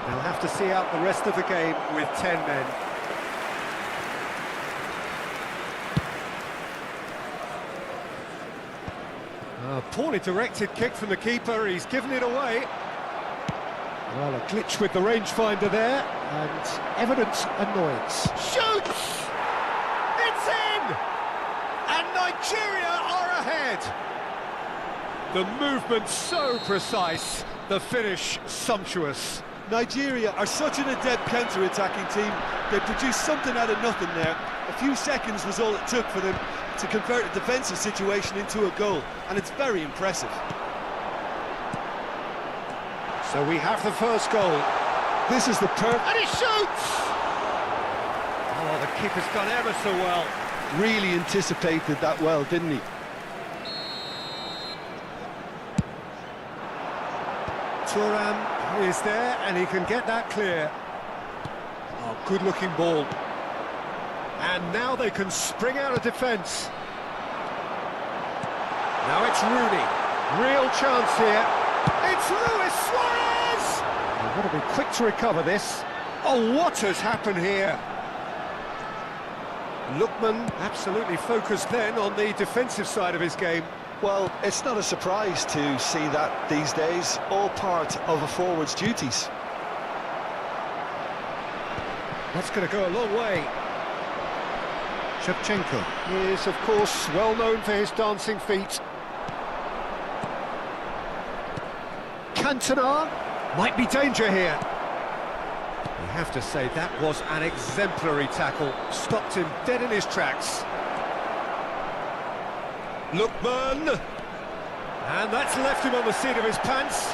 They'll have to see out the rest of the game with 10 men. A poorly directed kick from the keeper, he's given it away. Well, a glitch with the rangefinder there, and evident annoyance. Shoots! It's in! And Nigeria are ahead. The movement so precise, the finish sumptuous. Nigeria are such an adept counter-attacking team. They produced something out of nothing there. A few seconds was all it took for them to convert a defensive situation into a goal, and it's very impressive. So we have the first goal. This is the perfect... And he shoots! Oh, the keeper's done ever so well. Really anticipated that well, didn't he? Thuram is there, and he can get that clear. Oh, good-looking ball. And now they can spring out of defence. Now it's Rooney. Real chance here. It's Luis Suarez! They've got to be quick to recover this. Oh, what has happened here? Lookman absolutely focused then on the defensive side of his game. Well, it's not a surprise to see that these days, all part of a forward's duties. That's going to go a long way. Shevchenko is, of course, well known for his dancing feet. Cantona might be danger here. You have to say that was an exemplary tackle. Stopped him dead in his tracks. Lookman! And that's left him on the seat of his pants.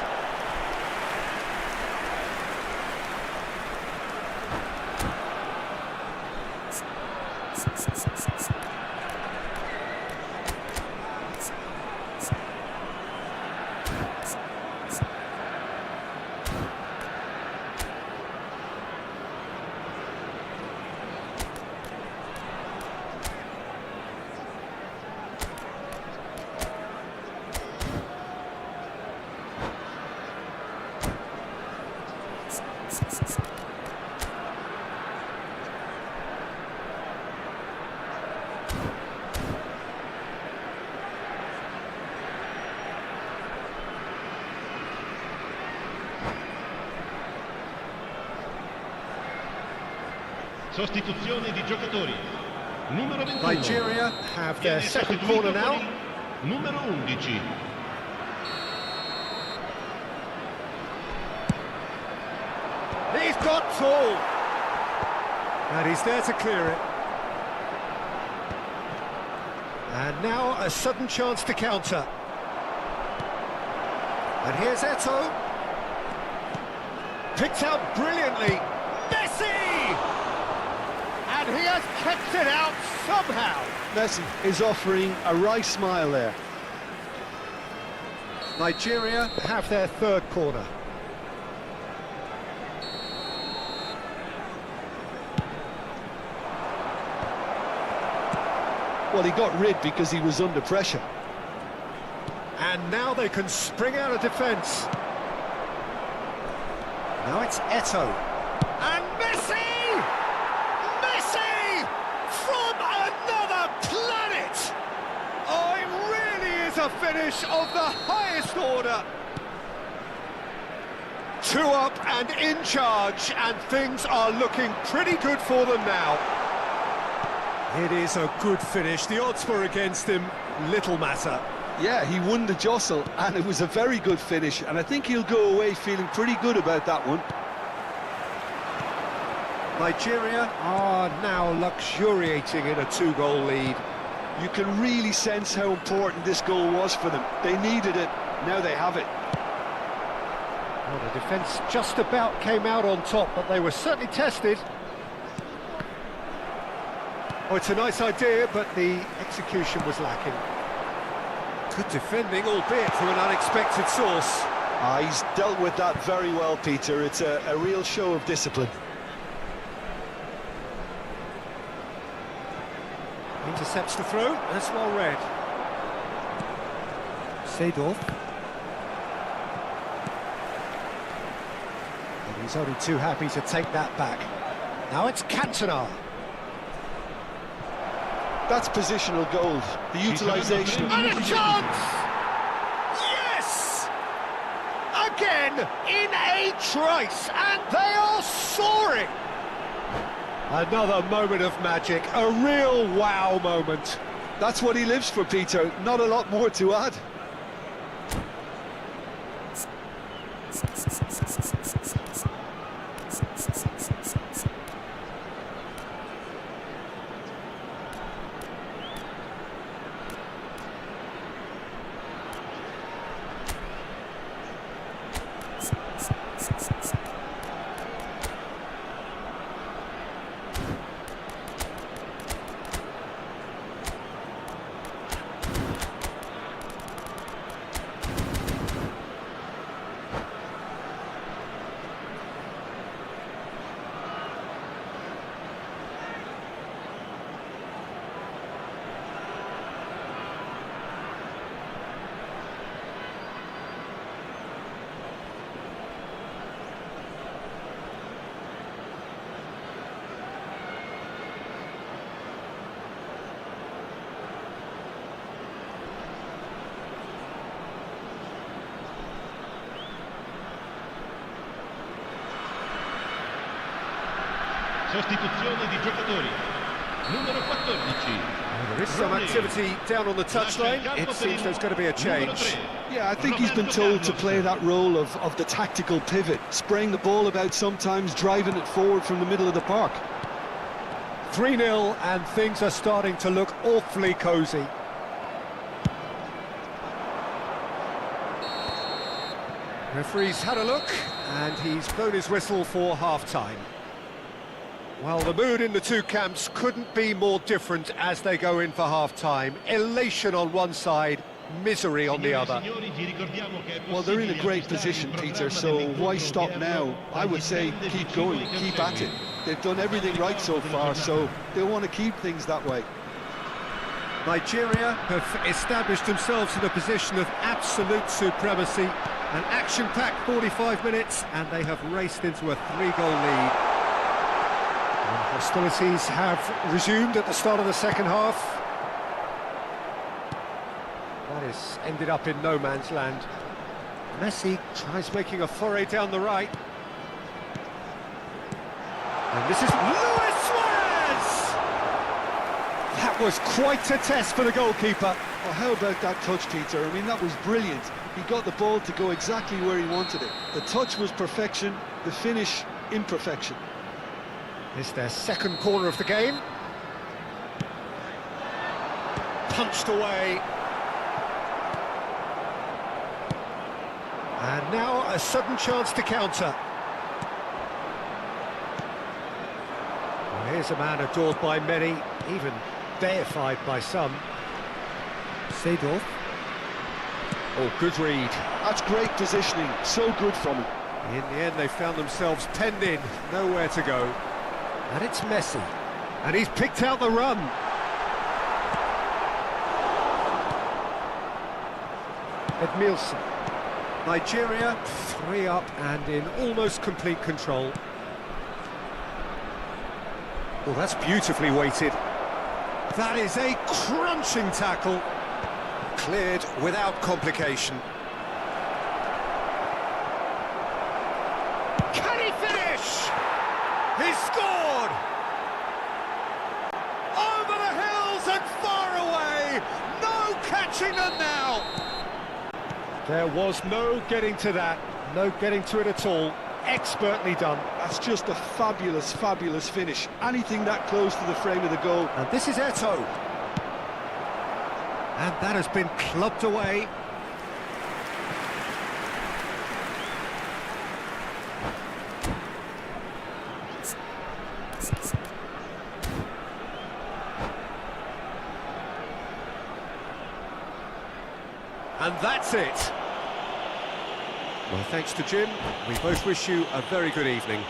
Sostituzione di giocatori. Numero 21. Nigeria have their second corner now. Numero 11. He's got tall. And he's there to clear it. And now a sudden chance to counter. And here's Eto'o. Picked out brilliantly. Messi! And he has kept it out somehow. Messi is offering a wry smile there. Nigeria have their third corner. Well, he got rid because he was under pressure. And now they can spring out of defence. Now it's Eto'o. And Messi! Messi! From another planet! Oh, it really is a finish of the highest order. 2 up and in charge, and things are looking pretty good for them now. It is a good finish. The odds were against him. Little matter. Yeah, he won the jostle, and it was a very good finish, and I think he'll go away feeling pretty good about that one. Nigeria are now luxuriating in a 2-goal lead. You can really sense how important this goal was for them. They needed it, now they have it. Well, the defence just about came out on top, but they were certainly tested. Oh, it's a nice idea, but the execution was lacking. Good defending, albeit from an unexpected source. He's dealt with that very well, Peter. It's a real show of discipline. Intercepts the throw, that's well read. Seedorf. And he's only too happy to take that back. Now it's Cantona. That's positional gold. The utilisation. And a chance! Yes! Again, in a trice, and they are soaring! Another moment of magic, a real wow moment. That's what he lives for, Peter. Not a lot more to add. Sostituzione di giocatori. Numero 14. There is some activity down on the touchline. It seems there's going to be a change. Yeah, I think he's been told to play that role of the tactical pivot, spraying the ball about sometimes, driving it forward from the middle of the park. 3-0 and things are starting to look awfully cosy. Referee's had a look and he's blown his whistle for half-time. Well, the mood in the two camps couldn't be more different as they go in for half-time. Elation on one side, misery on the other. Well, they're in a great position, Peter, so why stop now? I would say keep going, keep at it. They've done everything right so far, so they want to keep things that way. Nigeria have established themselves in a position of absolute supremacy. An action-packed 45 minutes, and they have raced into a 3-goal lead. And hostilities have resumed at the start of the second half. That has ended up in no man's land. Messi tries making a foray down the right. And this is Luis Suarez! That was quite a test for the goalkeeper. Oh, how about that touch, Peter? I mean, that was brilliant. He got the ball to go exactly where he wanted it. The touch was perfection, the finish, imperfection. It's their second corner of the game. Punched away. And now a sudden chance to counter. Well, here's a man adored by many, even deified by some. Seedorf. Oh, good read. That's great positioning, so good from him. In the end, they found themselves penned in, nowhere to go. And it's Messi. And he's picked out the run. Edmilson. Nigeria, 3 up and in almost complete control. Oh, that's beautifully weighted. That is a crunching tackle. Cleared without complication. Can he finish? He scored! Over the hills and far away! No catching them now! There was no getting to that, no getting to it at all. Expertly done. That's just a fabulous, fabulous finish. Anything that close to the frame of the goal. And this is Eto'o. And that has been clubbed away. And that's it. Well, thanks to Jim. We both wish you a very good evening.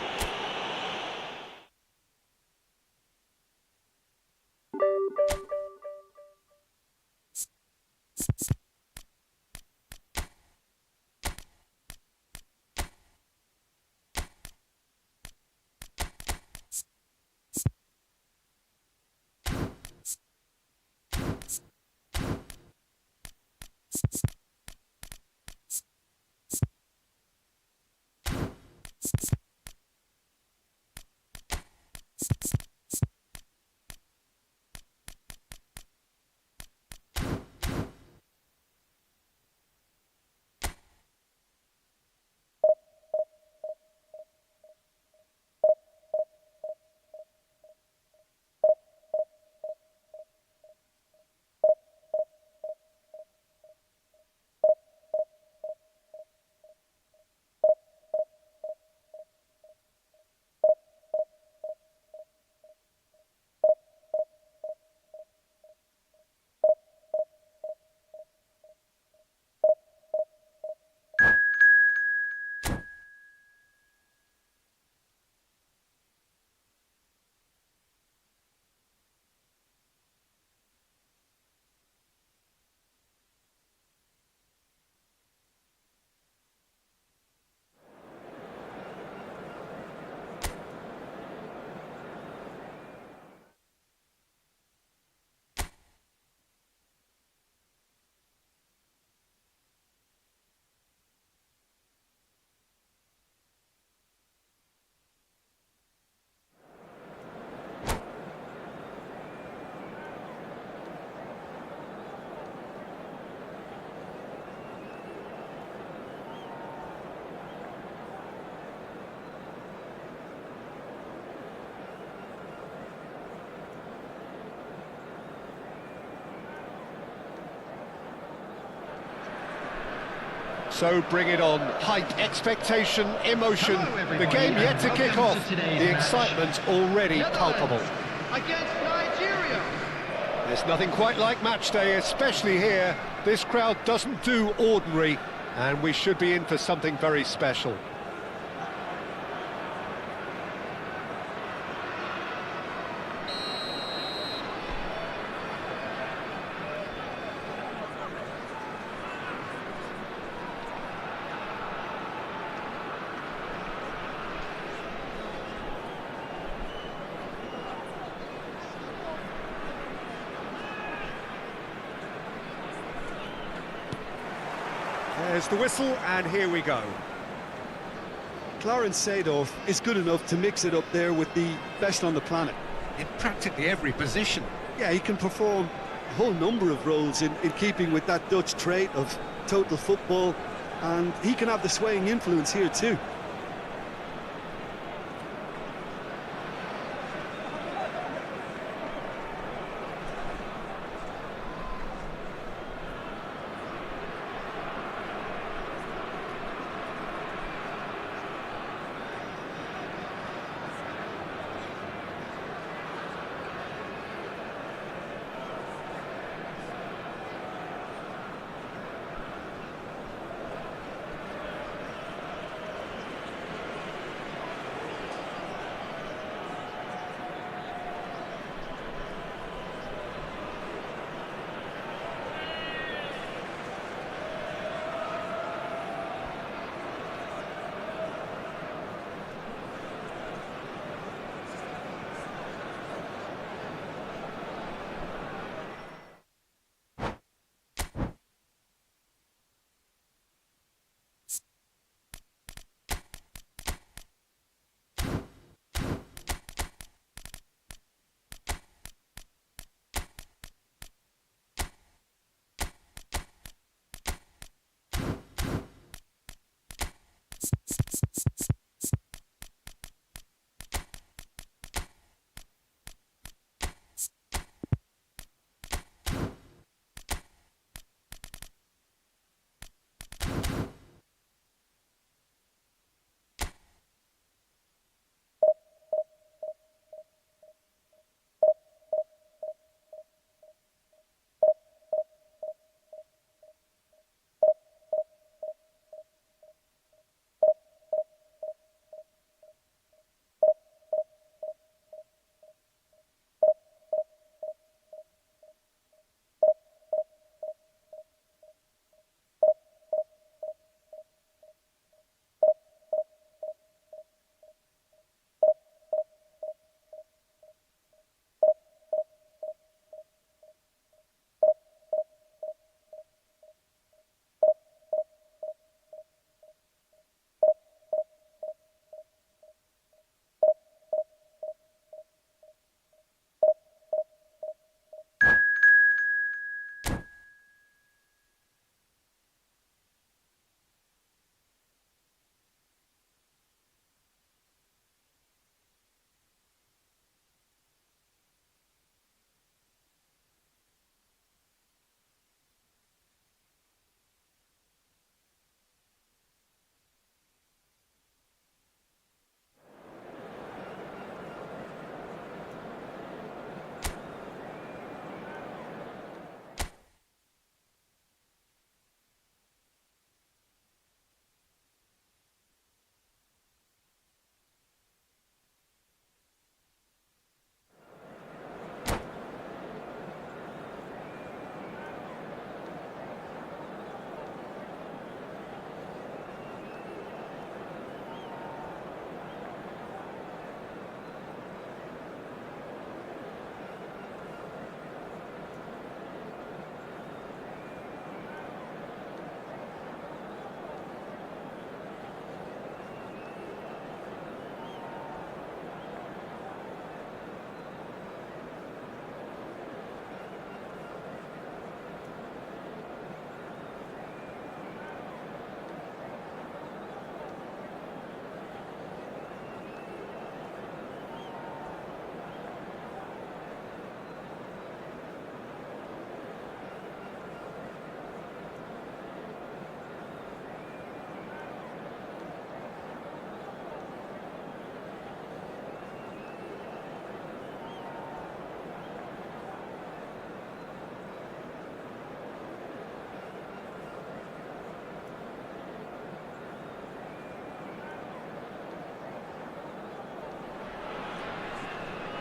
So bring it on. Hype, expectation, emotion. Hello, The everybody, game yet and to kick welcome off. to today's The match. excitement already palpable. Against Nigeria. There's nothing quite like match day, especially here. This crowd doesn't do ordinary, and we should be in for something very special. There's the whistle, and here we go. Clarence Seedorf is good enough to mix it up there with the best on the planet. In practically every position. Yeah, he can perform a whole number of roles in keeping with that Dutch trait of total football, and he can have the swaying influence here too.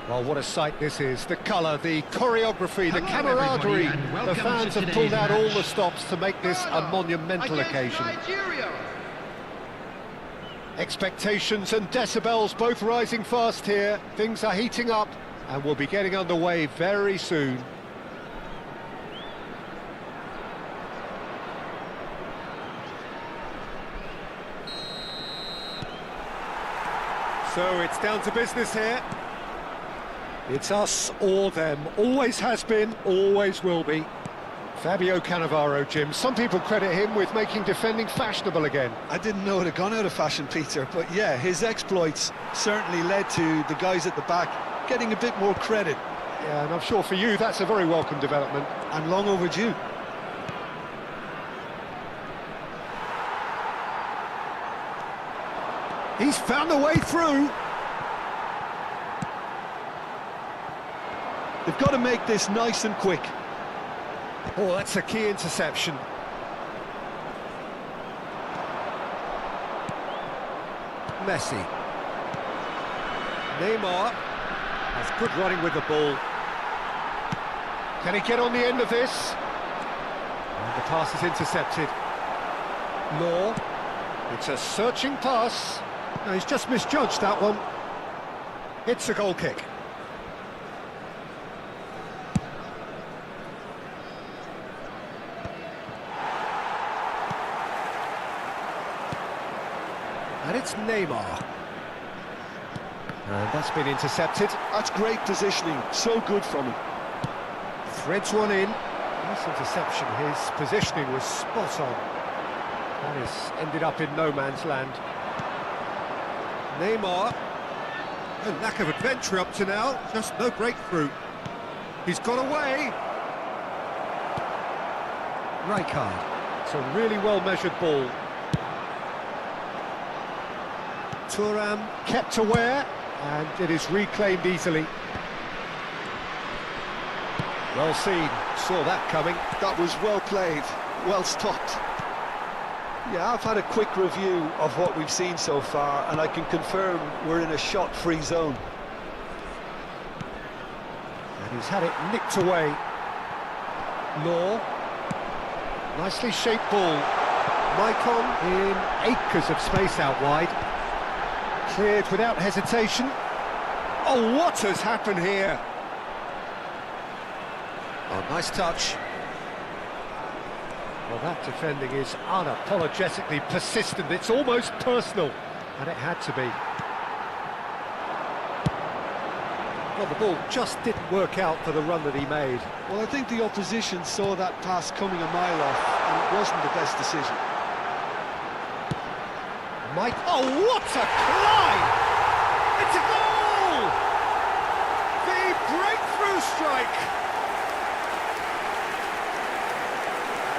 Well, what a sight this is. The colour, the choreography, the Hello, camaraderie. everybody, and The welcome fans to have pulled out all today's the stops to make this a Ghana monumental against occasion. Nigeria. Expectations and decibels both rising fast here. Things are heating up and we'll be getting underway very soon. So it's down to business here. It's us or them. Always has been, always will be. Fabio Cannavaro, Jim. Some people credit him with making defending fashionable again. I didn't know it had gone out of fashion, Peter, but yeah, his exploits certainly led to the guys at the back getting a bit more credit. Yeah, and I'm sure for you that's a very welcome development. And long overdue. He's found a way through. They've got to make this nice and quick. Oh, that's a key interception. Messi. Neymar has good running with the ball. Can he get on the end of this? And the pass is intercepted. Law. It's a searching pass. No, he's just misjudged that one. It's a goal kick. And it's Neymar. And that's been intercepted. That's great positioning, so good from him. Threads one in. Nice interception. His positioning was spot on. That has ended up in no man's land. Neymar. No lack of adventure up to now, just no breakthrough. He's got away. Rijkaard. It's a really well-measured ball. Thuram kept aware, and it is reclaimed easily. Well seen, saw that coming. That was well played, well stopped. Yeah, I've had a quick review of what we've seen so far, and I can confirm we're in a shot-free zone. And he's had it nicked away. Law. Nicely shaped ball. Maicon in acres of space out wide. Cleared without hesitation. Oh, what has happened here? Oh, nice touch. Well, that defending is unapologetically persistent. It's almost personal, and it had to be. Well, the ball just didn't work out for the run that he made. Well, I think the opposition saw that pass coming a mile off, and it wasn't the best decision. Mike, oh, what a climb! It's a goal! The breakthrough strike!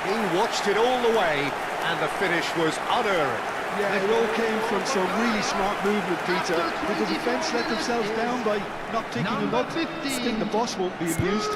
He watched it all the way, and the finish was unerring. Yeah, it all came from some really smart movement, Peter. Did the defence let themselves down by not taking him up? I think the boss won't be amused.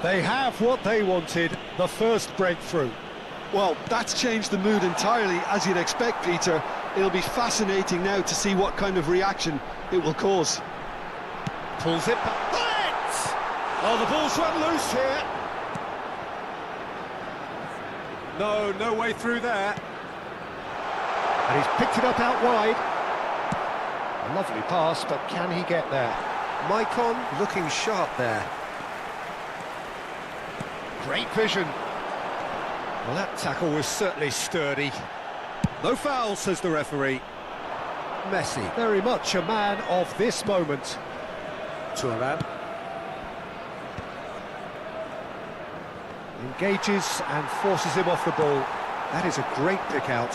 They have what they wanted, the first breakthrough. Well, that's changed the mood entirely, as you'd expect, Peter. It'll be fascinating now to see what kind of reaction it will cause. Pulls it back. Oh, the ball's run loose here. No way through there. And he's picked it up out wide. A lovely pass, but can he get there? Maicon looking sharp there. Great vision. Well, that tackle was certainly sturdy. No foul, says the referee. Messi, very much a man of this moment. Turan. Engages and forces him off the ball. That is a great pick out.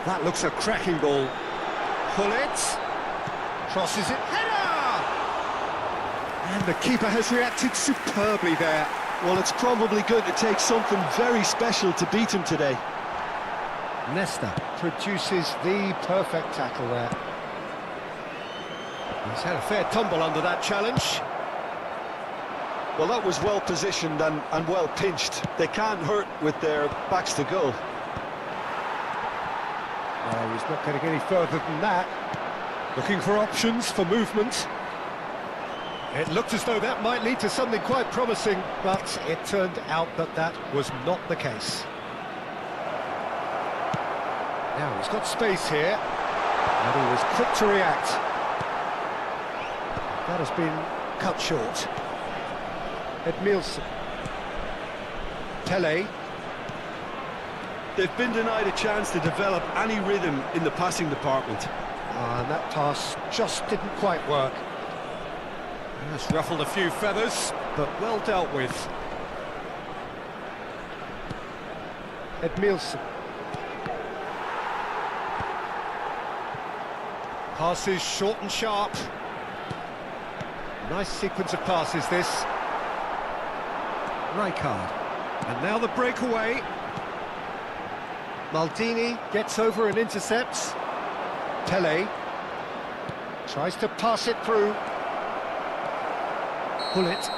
That looks a cracking ball. Gullit. Crosses it. Header! And the keeper has reacted superbly there. Well, it's probably going to take something very special to beat him today. Nesta produces the perfect tackle there. He's had a fair tumble under that challenge. Well, that was well positioned and well pinched. They can't hurt with their backs to goal. Well, he's not getting any further than that. Looking for options for movement. It looked as though that might lead to something quite promising, but it turned out that that was not the case. Now he's got space here, and he was quick to react. That has been cut short. Edmilson. Pele. They've been denied a chance to develop any rhythm in the passing department. And that pass just didn't quite work. That's ruffled a few feathers, but well dealt with. Edmilson. Passes short and sharp. Nice sequence of passes, this. Rijkaard. And now the breakaway. Maldini gets over and intercepts. Pele tries to pass it through. Gullit.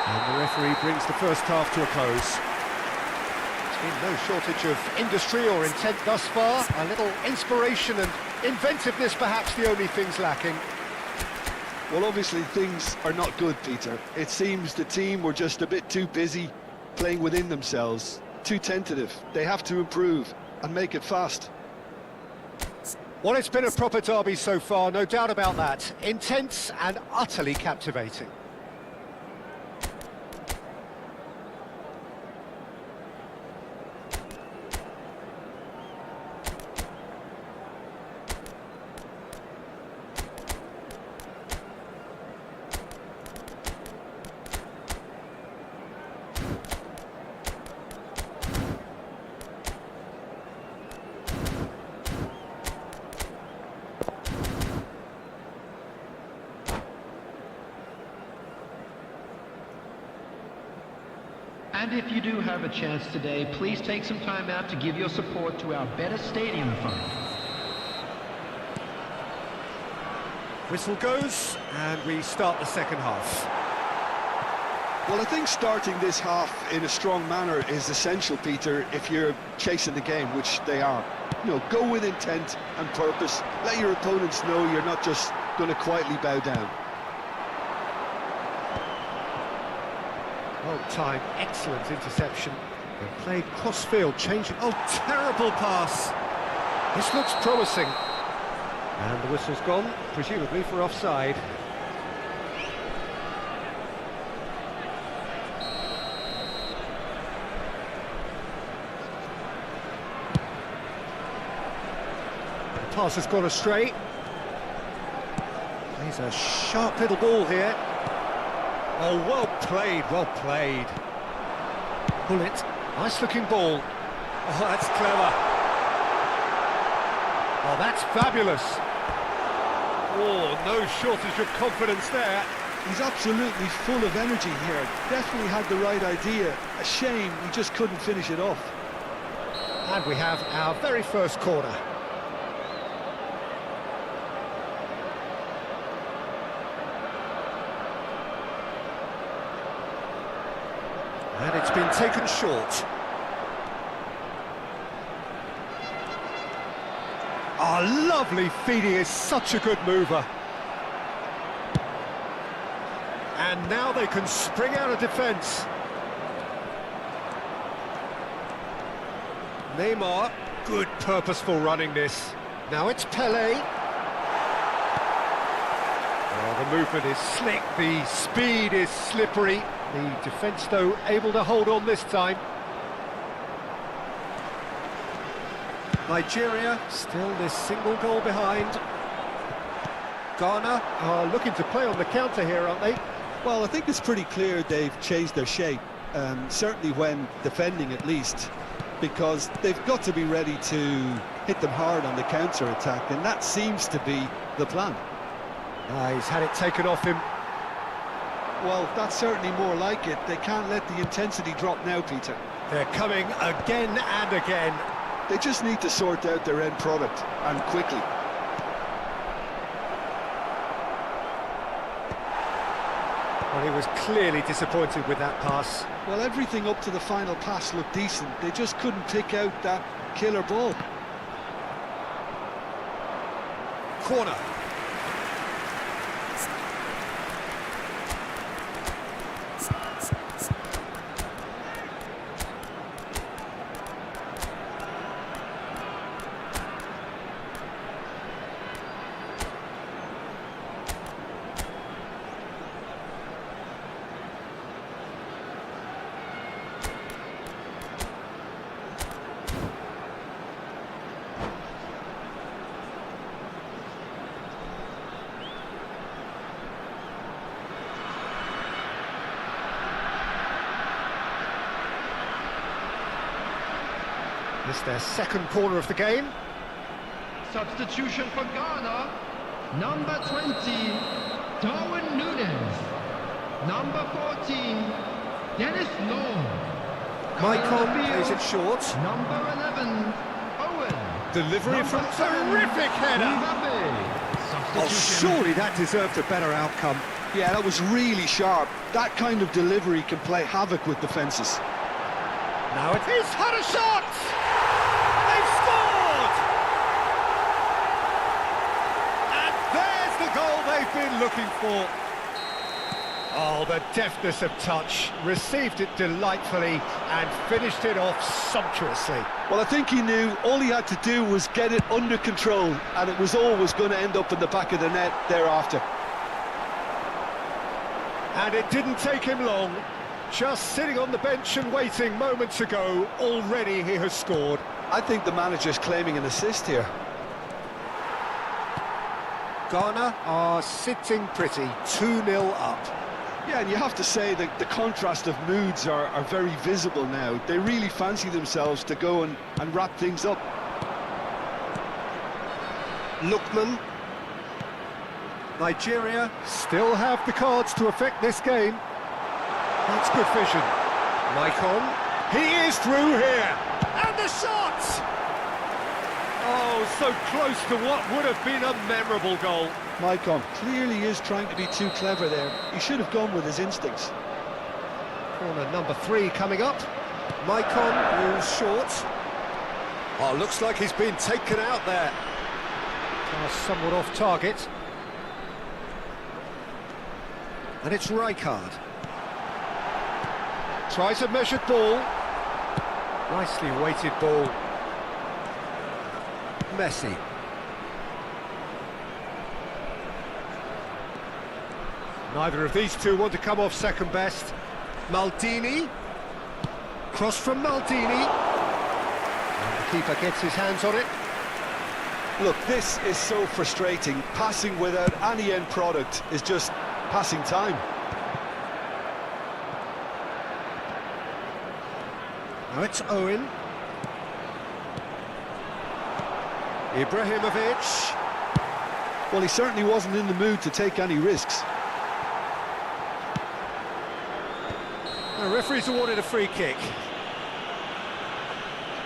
And the referee brings the first half to a close. There's been no shortage of industry or intent thus far. A little inspiration and inventiveness perhaps the only things lacking. Well, obviously things are not good, Peter. It seems the team were just a bit too busy playing within themselves, too tentative. They have to improve and make it fast. Well, it's been a proper derby so far, no doubt about that. Intense and utterly captivating. And if you do have a chance today, please take some time out to give your support to our Better Stadium Fund. Whistle goes, and we start the second half. Well, I think starting this half in a strong manner is essential, Peter, if you're chasing the game, which they are. You know, go with intent and purpose. Let your opponents know you're not just going to quietly bow down. Well timed, excellent interception. And played cross-field, changing... Oh, terrible pass! This looks promising. And the whistle's gone, presumably for offside. The pass has gone astray. Plays a sharp little ball here. Oh, well played, well played. Gullit, nice looking ball. Oh, that's clever. Oh, that's fabulous. Oh, no shortage of confidence there. He's absolutely full of energy here. Definitely had the right idea. A shame he just couldn't finish it off. And we have our very first corner. And it's been taken short. Oh, lovely feed, he is such a good mover. And now they can spring out of defence. Neymar, good purposeful running this. Now it's Pele. Oh, the movement is slick, the speed is slippery. The defence, though, able to hold on this time. Nigeria still this single goal behind. Ghana are looking to play on the counter here, aren't they? Well, I think it's pretty clear they've changed their shape, certainly when defending at least, because they've got to be ready to hit them hard on the counter-attack, and that seems to be the plan. He's had it taken off him. Well, that's certainly more like it. They can't let the intensity drop now, Peter. They're coming again and again. They just need to sort out their end product, and quickly. Well, he was clearly disappointed with that pass. Well, everything up to the final pass looked decent. They just couldn't pick out that killer ball. Corner. It's their second corner of the game. Substitution for Ghana. Number 20, Darwin Nunes. Number 14, Dennis Law. Maicon plays it short. Number 11, Owen. Delivery from terrific header. Oh, surely that deserved a better outcome. Yeah, that was really sharp. That kind of delivery can play havoc with defences. Now it is had a shot! They've scored! And there's the goal they've been looking for. Oh, the deftness of touch. Received it delightfully and finished it off sumptuously. Well, I think he knew all he had to do was get it under control, and it was always going to end up in the back of the net thereafter. And it didn't take him long. Just sitting on the bench and waiting moments ago, already he has scored. I think the manager's claiming an assist here. Ghana are sitting pretty, 2-0 up. Yeah, and you have to say that the contrast of moods are very visible now. They really fancy themselves to go and wrap things up. Lookman. Nigeria still have the cards to affect this game. That's good vision. Maicon. He is through here. And the shot! Oh, so close to what would have been a memorable goal. Maicon clearly is trying to be too clever there. He should have gone with his instincts. Corner number 3 coming up. Maicon moves short. Oh, looks like he's been taken out there. Somewhat off target. And it's Rijkaard. Tries a measured ball. Nicely weighted ball. Messi. Neither of these two want to come off second best. Maldini. Cross from Maldini. And the keeper gets his hands on it. Look, this is so frustrating. Passing without any end product is just passing time. Now it's Owen. Ibrahimovic. Well, he certainly wasn't in the mood to take any risks. The referee's awarded a free kick.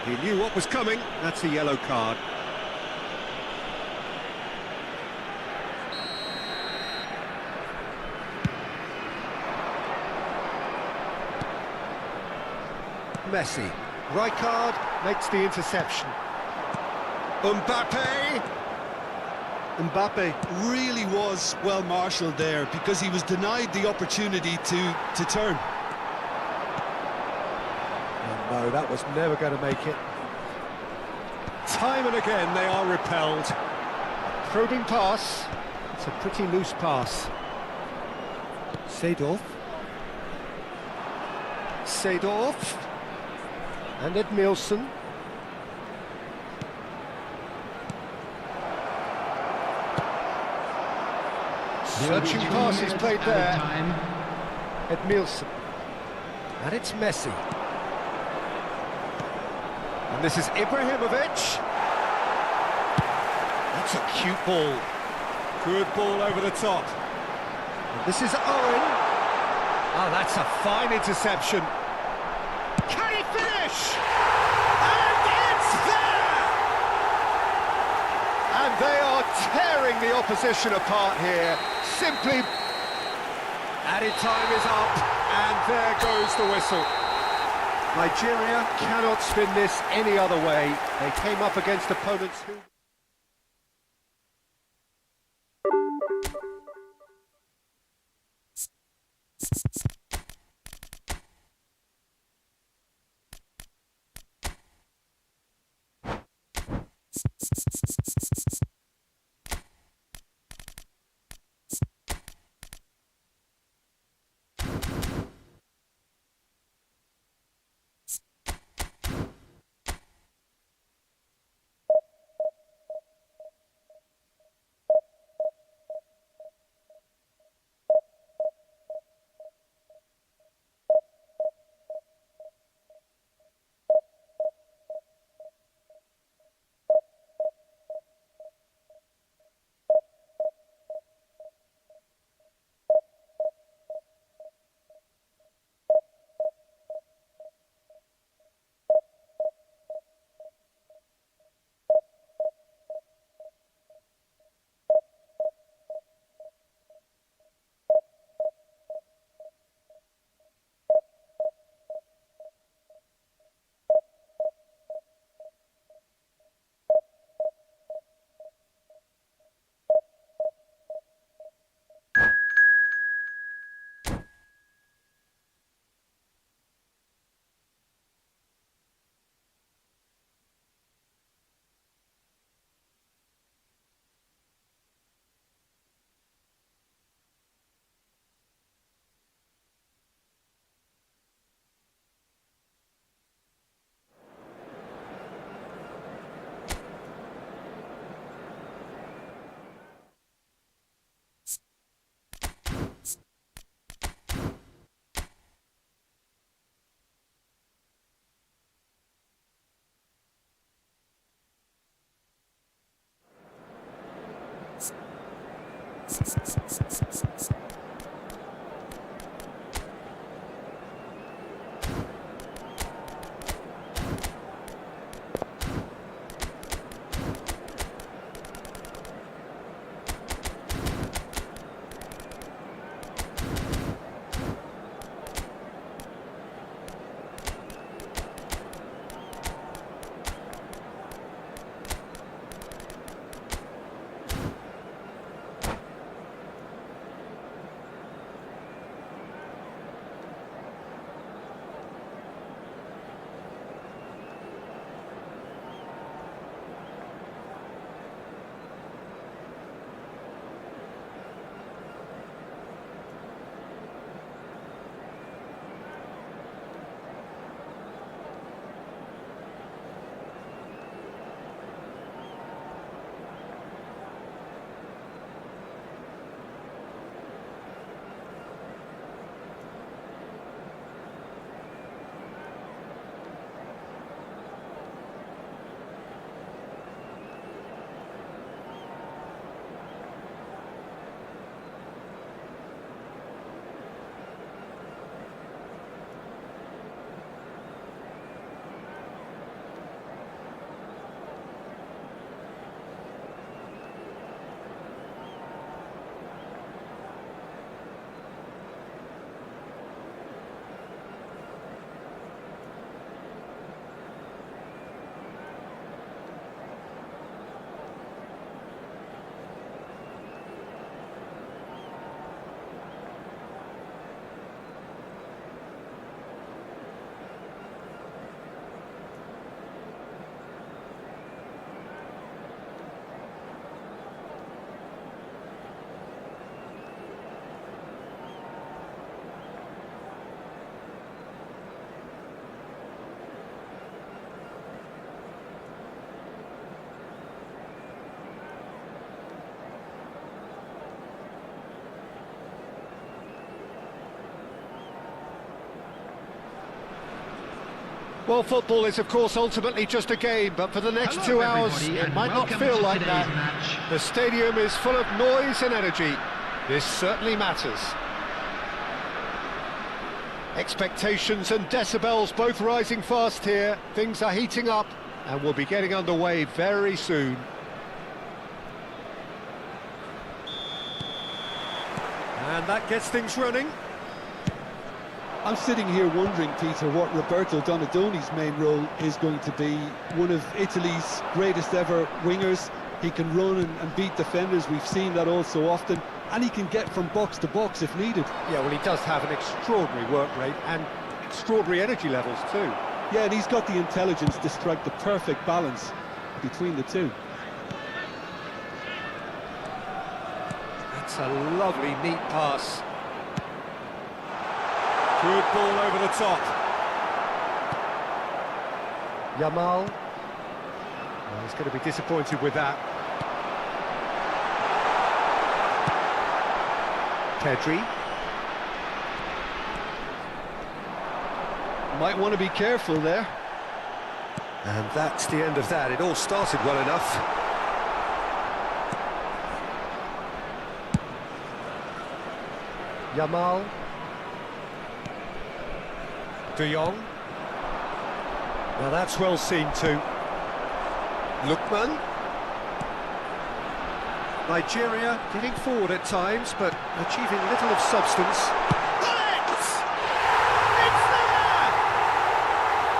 He knew what was coming. That's a yellow card. Messi. Rijkaard makes the interception. Mbappe really was well marshalled there because he was denied the opportunity to turn. Oh, no, that was never going to make it. Time and again they are repelled. Probing pass. It's a pretty loose pass. Seedorf. And Edmilson. Searching pass is played there. Time. Edmilson. And it's Messi. And this is Ibrahimovic. That's a cute ball. Good ball over the top. And this is Owen. Oh, that's a fine interception. Can he finish? And it's there! And they are tearing the opposition apart here. Simply... Added time is up, and there goes the whistle. Nigeria cannot spin this any other way. They came up against opponents who... Well, football is, of course, ultimately just a game, but for the next Hello, 2 hours, everybody, it and might not welcome feel to like today's that. match. The stadium is full of noise and energy. This certainly matters. Expectations and decibels both rising fast here. Things are heating up, and we'll be getting underway very soon. And that gets things running. I'm sitting here wondering, Peter, what Roberto Donadoni's main role is going to be. One of Italy's greatest ever wingers. He can run and beat defenders. We've seen that all so often. And he can get from box to box if needed. Yeah, well, he does have an extraordinary work rate and extraordinary energy levels too. Yeah, and he's got the intelligence to strike the perfect balance between the two. That's a lovely, neat pass. Good ball over the top. Yamal. Well, he's going to be disappointed with that. Pedri. Might want to be careful there. And that's the end of that. It all started well enough. Yamal. De Jong. Now that's well seen too. Lookman. Nigeria getting forward at times, but achieving little of substance. It's there!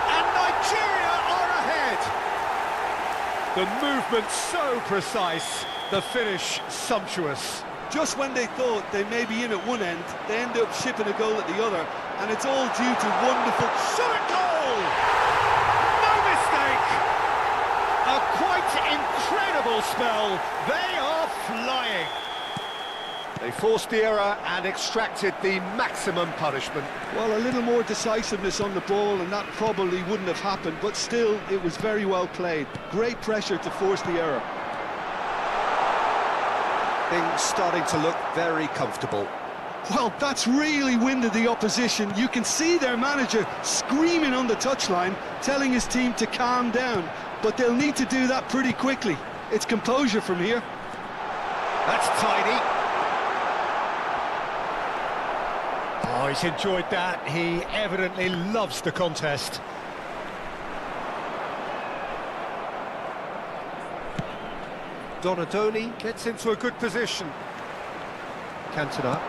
And Nigeria are ahead! The movement so precise, the finish sumptuous. Just when they thought they may be in at one end, they end up shipping a goal at the other, and it's all due to wonderful shot at goal! No mistake! A quite incredible spell. They are flying. They forced the error and extracted the maximum punishment. Well, a little more decisiveness on the ball, and that probably wouldn't have happened, but still, it was very well played. Great pressure to force the error. Things starting to look very comfortable. Well, that's really winded the opposition. You can see their manager screaming on the touchline, telling his team to calm down, but they'll need to do that pretty quickly. It's composure from here. That's tidy. Oh, he's enjoyed that. He evidently loves the contest. Donadoni gets into a good position. Cantona.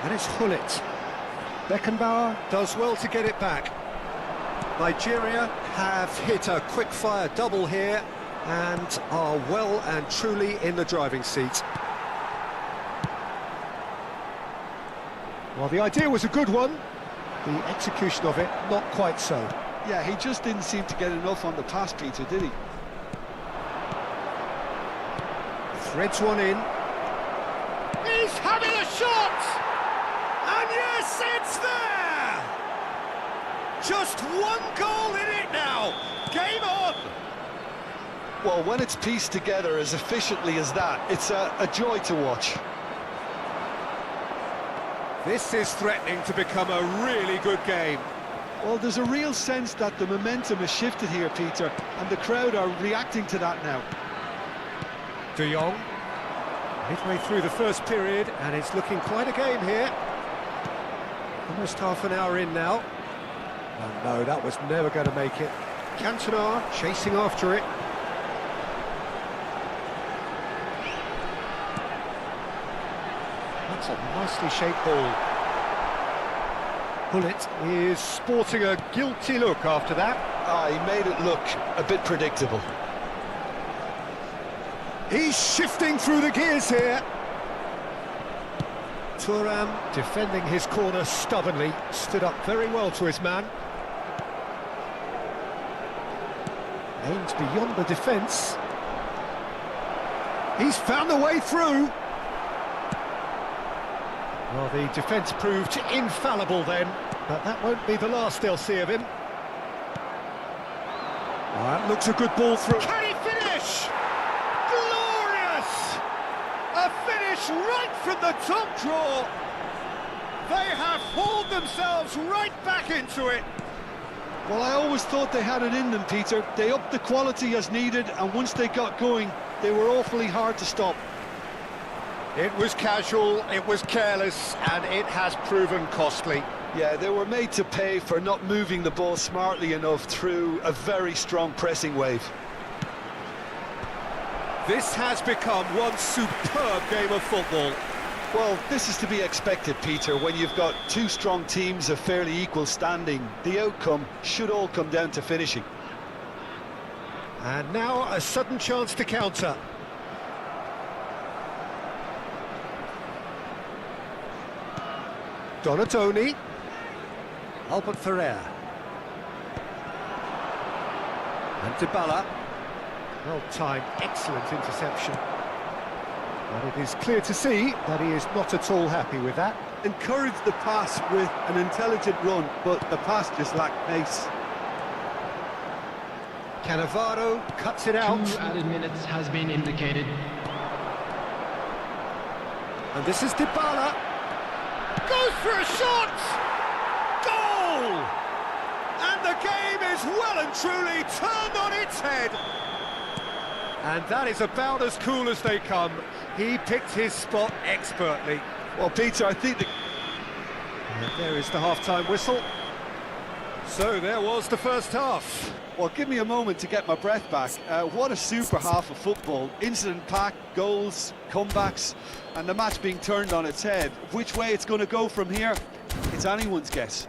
And it's Hullet. Beckenbauer does well to get it back. Nigeria have hit a quick-fire double here and are well and truly in the driving seat. Well, the idea was a good one. The execution of it, not quite so. Yeah, he just didn't seem to get enough on the pass, Peter, did he? Threads one in. He's having a shot! And yes, it's there! Just one goal in it now. Game on! Well, when it's pieced together as efficiently as that, it's a joy to watch. This is threatening to become a really good game. Well, there's a real sense that the momentum has shifted here, Peter, and the crowd are reacting to that now. De Jong, midway through the first period, and it's looking quite a game here. Almost half an hour in now. Oh no, that was never going to make it. Cantona chasing after it. That's a nicely shaped ball. Hullet is sporting a guilty look after that. He made it look a bit predictable. He's shifting through the gears here. Thuram defending his corner stubbornly, stood up very well to his man. Aims beyond the defence. He's found the way through. Well, the defence proved infallible then, but that won't be the last they'll see of him. Oh, that looks a good ball through. Can he finish? Glorious! A finish right from the top draw. They have hauled themselves right back into it. Well, I always thought they had it in them, Peter. They upped the quality as needed, and once they got going, they were awfully hard to stop. It was casual, it was careless, and it has proven costly. Yeah, they were made to pay for not moving the ball smartly enough through a very strong pressing wave. This has become one superb game of football. Well, this is to be expected, Peter. When you've got two strong teams of fairly equal standing, the outcome should all come down to finishing. And now a sudden chance to counter. Donatoni. Albert Ferrer. And Dybala. Well-timed, excellent interception. But it is clear to see that he is not at all happy with that. Encouraged the pass with an intelligent run, but the pass just lacked pace. Cannavaro cuts it out. 2 added minutes has been indicated. And this is Dybala. Goes for a shot! Goal! And the game is well and truly turned on its head. And that is about as cool as they come. He picked his spot expertly. Well, Peter, I think And there is the half-time whistle. So there was the first half. Well, give me a moment to get my breath back. What a super half of football. Incident-packed, goals, comebacks, and the match being turned on its head. Which way it's going to go from here, it's anyone's guess.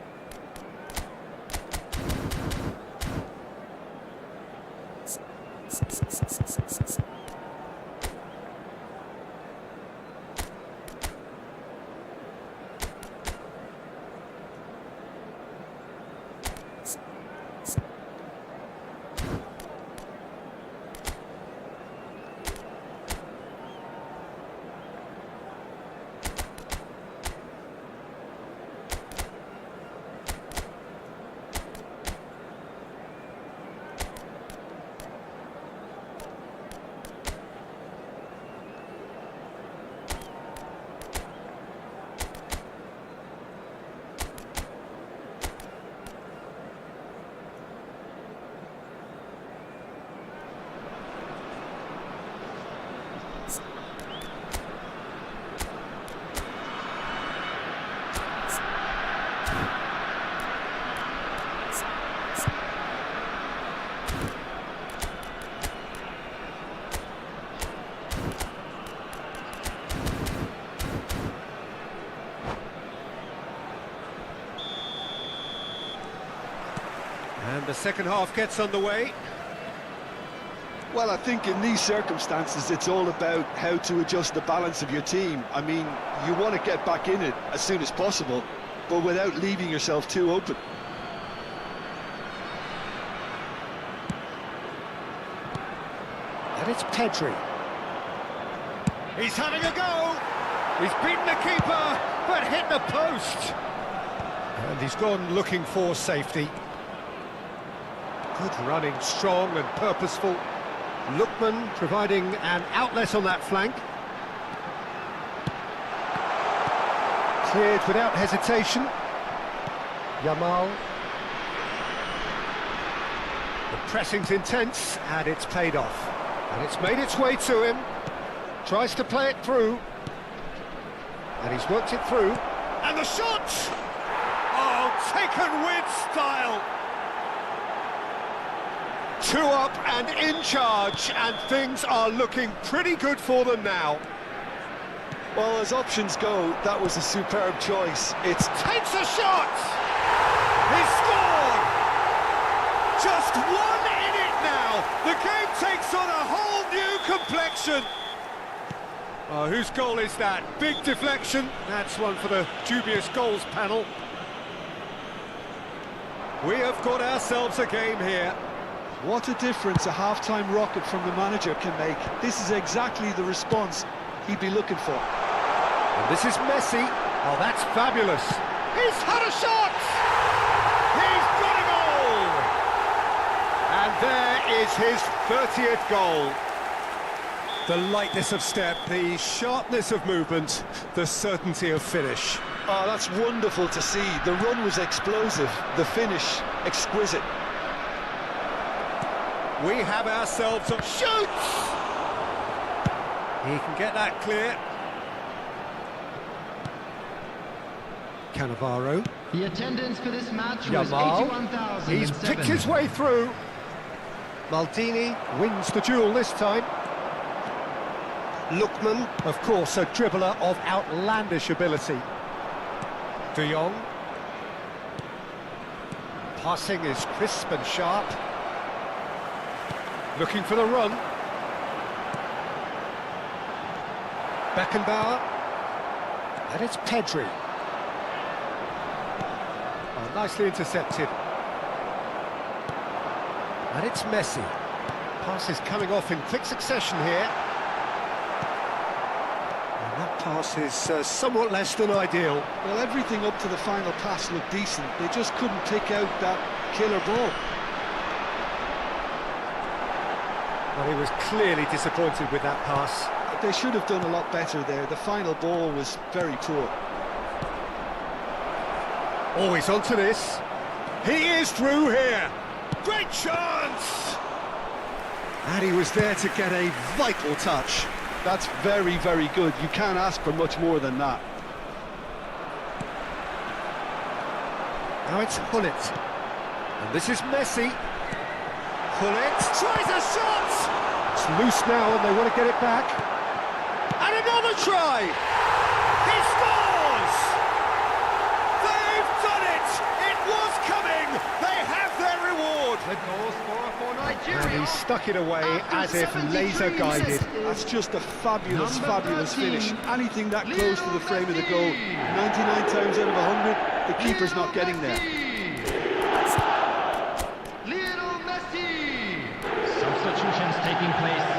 And the second half gets underway. Well, I think in these circumstances, it's all about how to adjust the balance of your team. I mean, you want to get back in it as soon as possible, but without leaving yourself too open. And it's Pedri. He's having a go. He's beaten the keeper, but hit the post. And he's gone looking for safety. Good running, strong and purposeful. Lookman providing an outlet on that flank. Cleared without hesitation. Yamal. The pressing's intense, and it's paid off. And it's made its way to him. Tries to play it through. And he's worked it through. And the shot! Oh, taken with style! 2 up and in charge, and things are looking pretty good for them now. Well, as options go, that was a superb choice. It's Takes a shot! He's scored! Just one in it now! The game takes on a whole new complexion! Oh, whose goal is that? Big deflection. That's one for the dubious goals panel. We have got ourselves a game here. what a difference a half-time rocket from the manager can make. This is exactly the response he'd be looking for. And this is Messi. Oh, that's fabulous. He's had a shot! He's got a goal! And there is his 30th goal. The lightness of step, the sharpness of movement, the certainty of finish. Oh, that's wonderful to see. The run was explosive, the finish exquisite. We have ourselves a shoot! He can get that clear. Cannavaro. The attendance for this match was Yamal. 81,007. He's picked his way through. Maldini wins the duel this time. Lookman, of course, a dribbler of outlandish ability. De Jong. Passing is crisp and sharp. Looking for the run. Beckenbauer. And it's Pedri. Oh, nicely intercepted. And it's Messi. Pass is coming off in quick succession here. And that pass is somewhat less than ideal. Well, everything up to the final pass looked decent. They just couldn't pick out that killer ball. Well, he was clearly disappointed with that pass. They should have done a lot better there. The final ball was very poor. Always onto this. He is through here. Great chance! And he was there to get a vital touch. That's very, very good. You can't ask for much more than that. Now it's Hullet. And this is Messi. Hullet tries a shot! It's loose now and they want to get it back. And another try! He scores! They've done it! It was coming! They have their reward! The goal scorer for Nigeria. And he stuck it away as if After 73 laser guided. minutes. That's just a fabulous, Number fabulous 13, finish. Anything that close to the frame of the goal, 99 times out of 100, the keeper's not getting there. Lionel Messi. Substitutions taking place.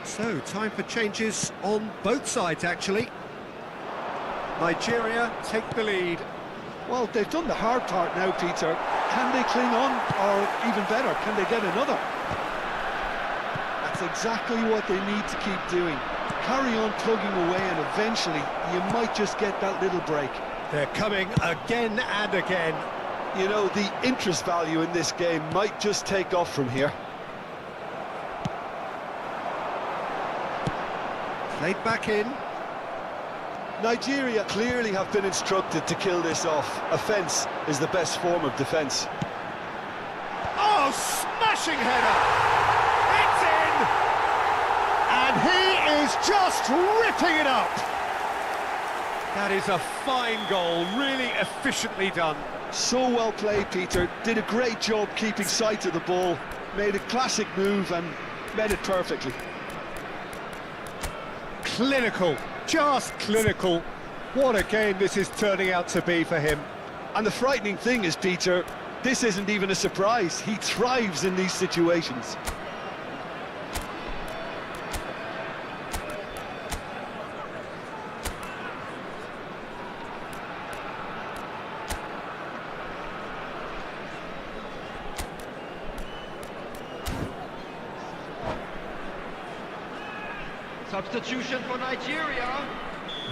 So, time for changes on both sides, actually. Nigeria take the lead. Well, they've done the hard part now, Peter. Can they cling on, or even better, can they get another? That's exactly what they need to keep doing. Carry on plugging away, and eventually you might just get that little break. They're coming again and again. You know, the interest value in this game might just take off from here. Played back in. Nigeria clearly have been instructed to kill this off. Offence is the best form of defence. Oh, smashing header! It's in! And he is just ripping it up! That is a fine goal, really efficiently done. So well played, Peter. Did a great job keeping sight of the ball. Made a classic move and met it perfectly. Clinical, just clinical. What a game this is turning out to be for him. And the frightening thing is, Peter, this isn't even a surprise. He thrives in these situations. Substitution for Nigeria.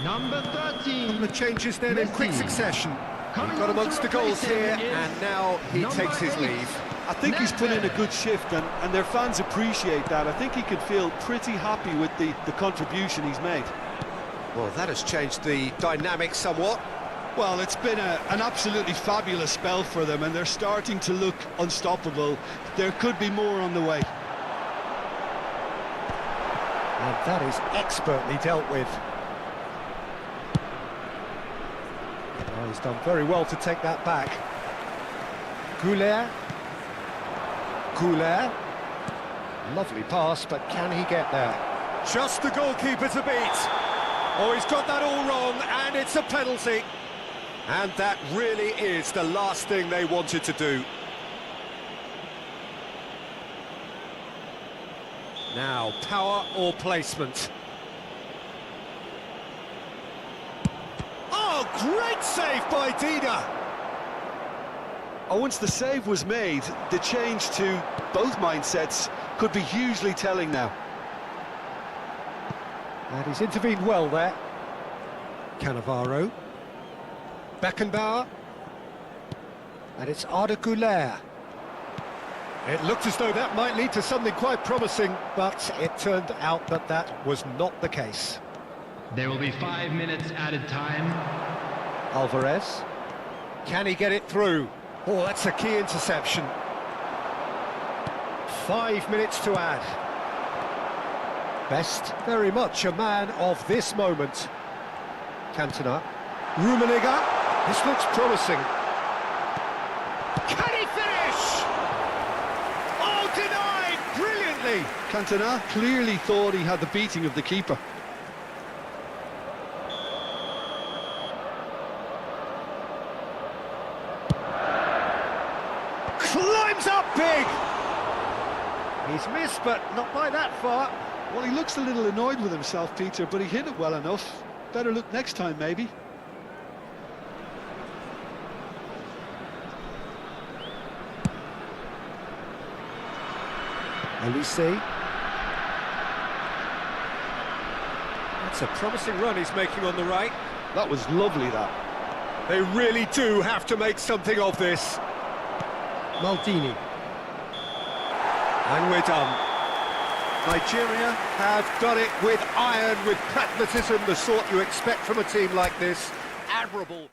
Number 13. The changes then in quick Messi. succession. Coming He's got on to amongst the goals replace him here, is and now he number takes his 8. leave. I think he's put in a good shift, and their fans appreciate that. I think he could feel pretty happy with the contribution he's made. Well, that has changed the dynamic somewhat. Well, it's been an absolutely fabulous spell for them, and they're starting to look unstoppable. There could be more on the way. And that is expertly dealt with. Oh, he's done very well to take that back. Goulet. Lovely pass, but can he get there? Just the goalkeeper to beat. Oh, he's got that all wrong, and it's a penalty. And that really is the last thing they wanted to do. Now, power or placement? Oh, great save by Dida! Oh, once the save was made, the change to both mindsets could be hugely telling now. And he's intervened well there. Cannavaro. Beckenbauer. And it's Arda Güler. It looked as though that might lead to something quite promising, but it turned out that that was not the case. There will be 5 minutes added time. Alvarez. Can he get it through? Oh, that's a key interception. 5 minutes to add. Best, very much a man of this moment. Cantona. Rummenigge. This looks promising. Can he finish? Oh, denied brilliantly. Cantona clearly thought he had the beating of the keeper. Climbs up big. He's missed, but not by that far. Well, he looks a little annoyed with himself, Peter, but he hit it well enough. Better look next time, maybe. Elise. That's a promising run he's making on the right. That was lovely, that. They really do have to make something of this. Maldini. And we're done. Nigeria have done it with iron, with pragmatism, the sort you expect from a team like this. Admirable.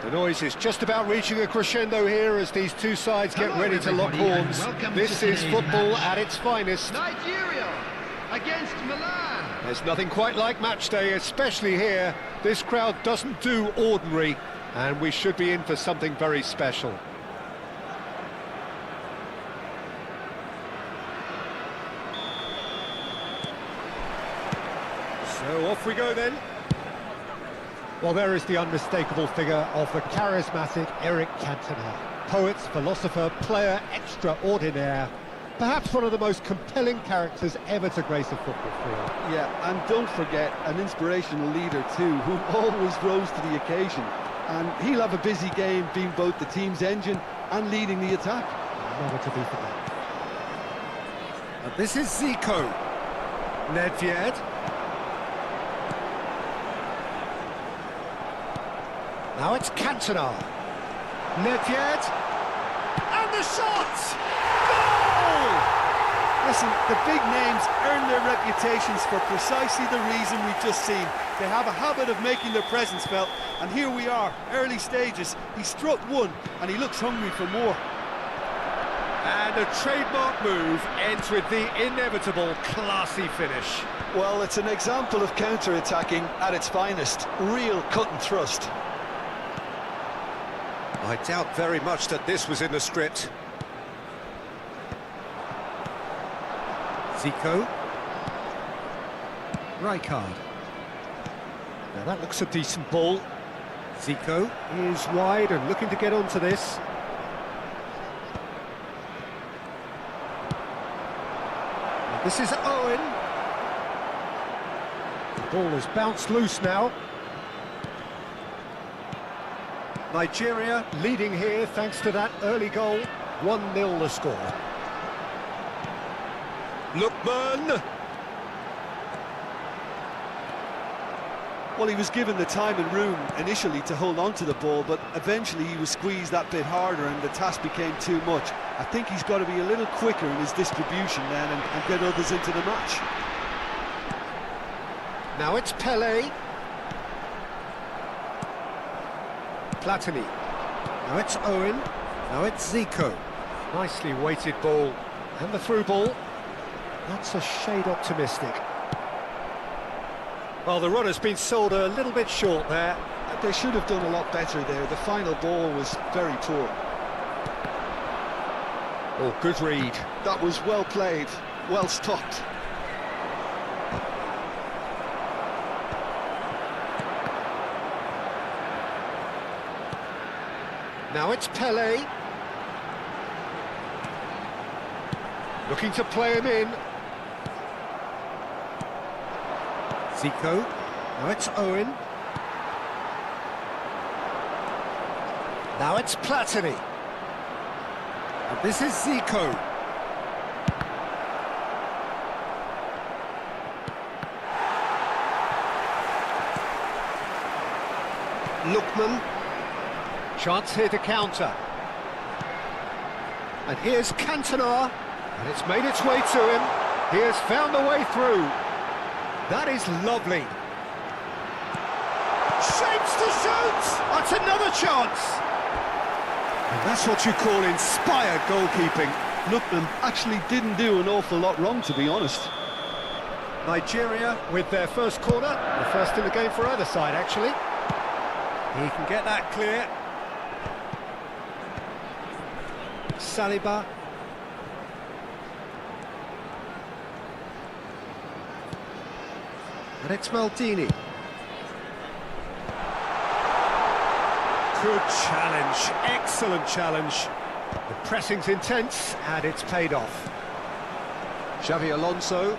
The noise is just about reaching a crescendo here as these two sides get Hello, ready to lock everybody, and horns. welcome This to is today's football match. at its finest. Nigeria against Milan. There's nothing quite like match day, especially here. This crowd doesn't do ordinary, and we should be in for something very special. So off we go then. Well, there is the unmistakable figure of the charismatic Eric Cantona. Poet, philosopher, player extraordinaire. Perhaps one of the most compelling characters ever to grace a football field. Yeah, and don't forget, an inspirational leader too, who always rose to the occasion. And he'll have a busy game being both the team's engine and leading the attack. Never to be forgotten. And this is Zico. Nedved. Now it's Cantona. Nedved. And the shot! Goal! Listen, the big names earn their reputations for precisely the reason we've just seen. They have a habit of making their presence felt, and here we are, early stages. He struck one, and he looks hungry for more. And a trademark move ends with the inevitable classy finish. Well, it's an example of counter-attacking at its finest. Real cut and thrust. I doubt very much that this was in the script. Zico. Rijkaard. Now that looks a decent ball. Zico is wide and looking to get onto this. And this is Owen. The ball has bounced loose now. Nigeria leading here thanks to that early goal. 1-0 the score. Lookman! Well, he was given the time and room initially to hold on to the ball, but eventually he was squeezed that bit harder and the task became too much. I think he's got to be a little quicker in his distribution then and get others into the match. Now it's Pele. Platini. Now it's Owen. Now it's Zico. Nicely weighted ball. And the through ball. That's a shade optimistic. Well, the run has been sold a little bit short there. They should have done a lot better there. The final ball was very poor. Oh, good read. That was well played, well stopped. Now it's Pele. Looking to play him in. Zico. Now it's Owen. Now it's Platini. And this is Zico. Lookman. Chance here to counter. And here's Cantona. And it's made its way to him. He has found the way through. That is lovely. Shapes to shoot! That's another chance! And that's what you call inspired goalkeeping. Lookman actually didn't do an awful lot wrong, to be honest. Nigeria with their first corner. The first in the game for either side, actually. He can get that clear. Saliba. And it's Maldini. Good challenge, excellent challenge. The pressing's intense and it's paid off. Xavi Alonso.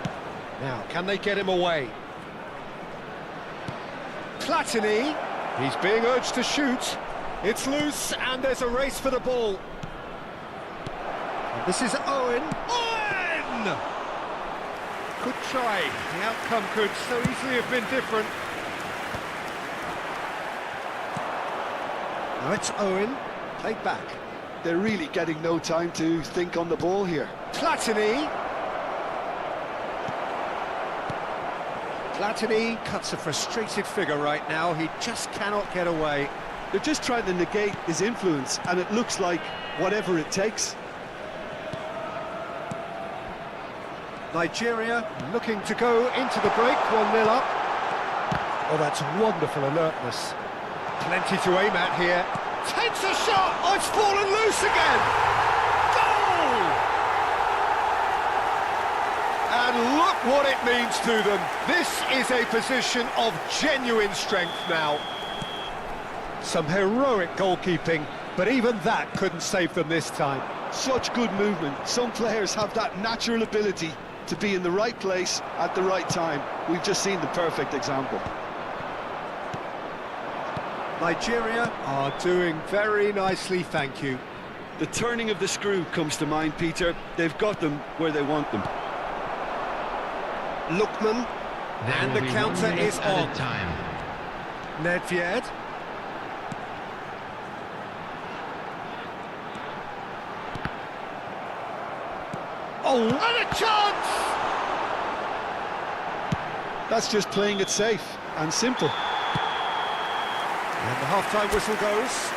Now, can they get him away? Platini. He's being urged to shoot. It's loose and there's a race for the ball. And this is Owen. Owen! Good try. The outcome could so easily have been different. Now it's Owen. Played back. They're really getting no time to think on the ball here. Platini. Platini cuts a frustrated figure right now. He just cannot get away. They're just trying to negate his influence, and it looks like whatever it takes. Nigeria looking to go into the break, 1-0 up. Oh, that's wonderful alertness. Plenty to aim at here. Takes a shot! Oh, it's fallen loose again! Goal! And look what it means to them. This is a position of genuine strength now. Some heroic goalkeeping, but even that couldn't save them this time. Such good movement. Some players have that natural ability to be in the right place at the right time. We've just seen the perfect example. Nigeria are doing very nicely, thank you. The turning of the screw comes to mind, Peter. They've got them where they want them. Lookman, and the counter is on. Nedved. Oh, and a chance! That's just playing it safe and simple. And the half-time whistle goes.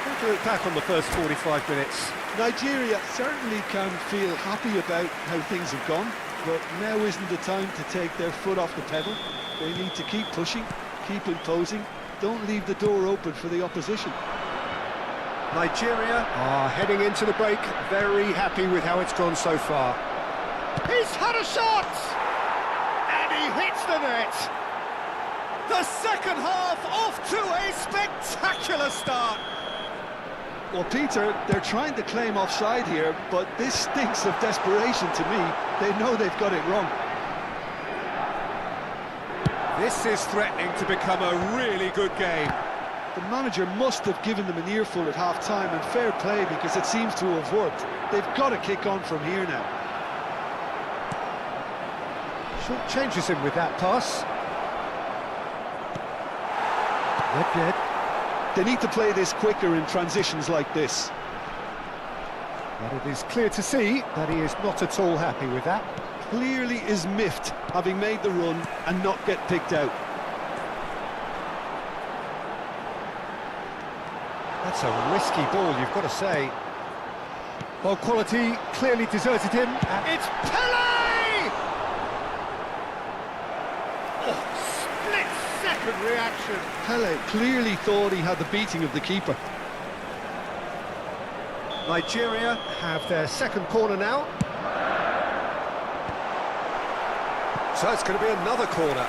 We'll do it back on the first 45 minutes. Nigeria certainly can feel happy about how things have gone, but now isn't the time to take their foot off the pedal. They need to keep pushing, keep imposing, don't leave the door open for the opposition. Nigeria are heading into the break, very happy with how it's gone so far. He's had a shot! And he hits the net! The second half off to a spectacular start! Well, Peter, they're trying to claim offside here, but this stinks of desperation to me. They know they've got it wrong. This is threatening to become a really good game. The manager must have given them an earful at half-time, and fair play, because it seems to have worked. They've got to kick on from here now. Short changes him with that pass. Nedved. They need to play this quicker in transitions like this. But it is clear to see that he is not at all happy with that. Clearly is miffed, having made the run and not get picked out. That's a risky ball, you've got to say. Well, quality clearly deserted him. And it's Pele! Oh, split-second reaction. Pele clearly thought he had the beating of the keeper. Nigeria have their second corner now. So it's going to be another corner.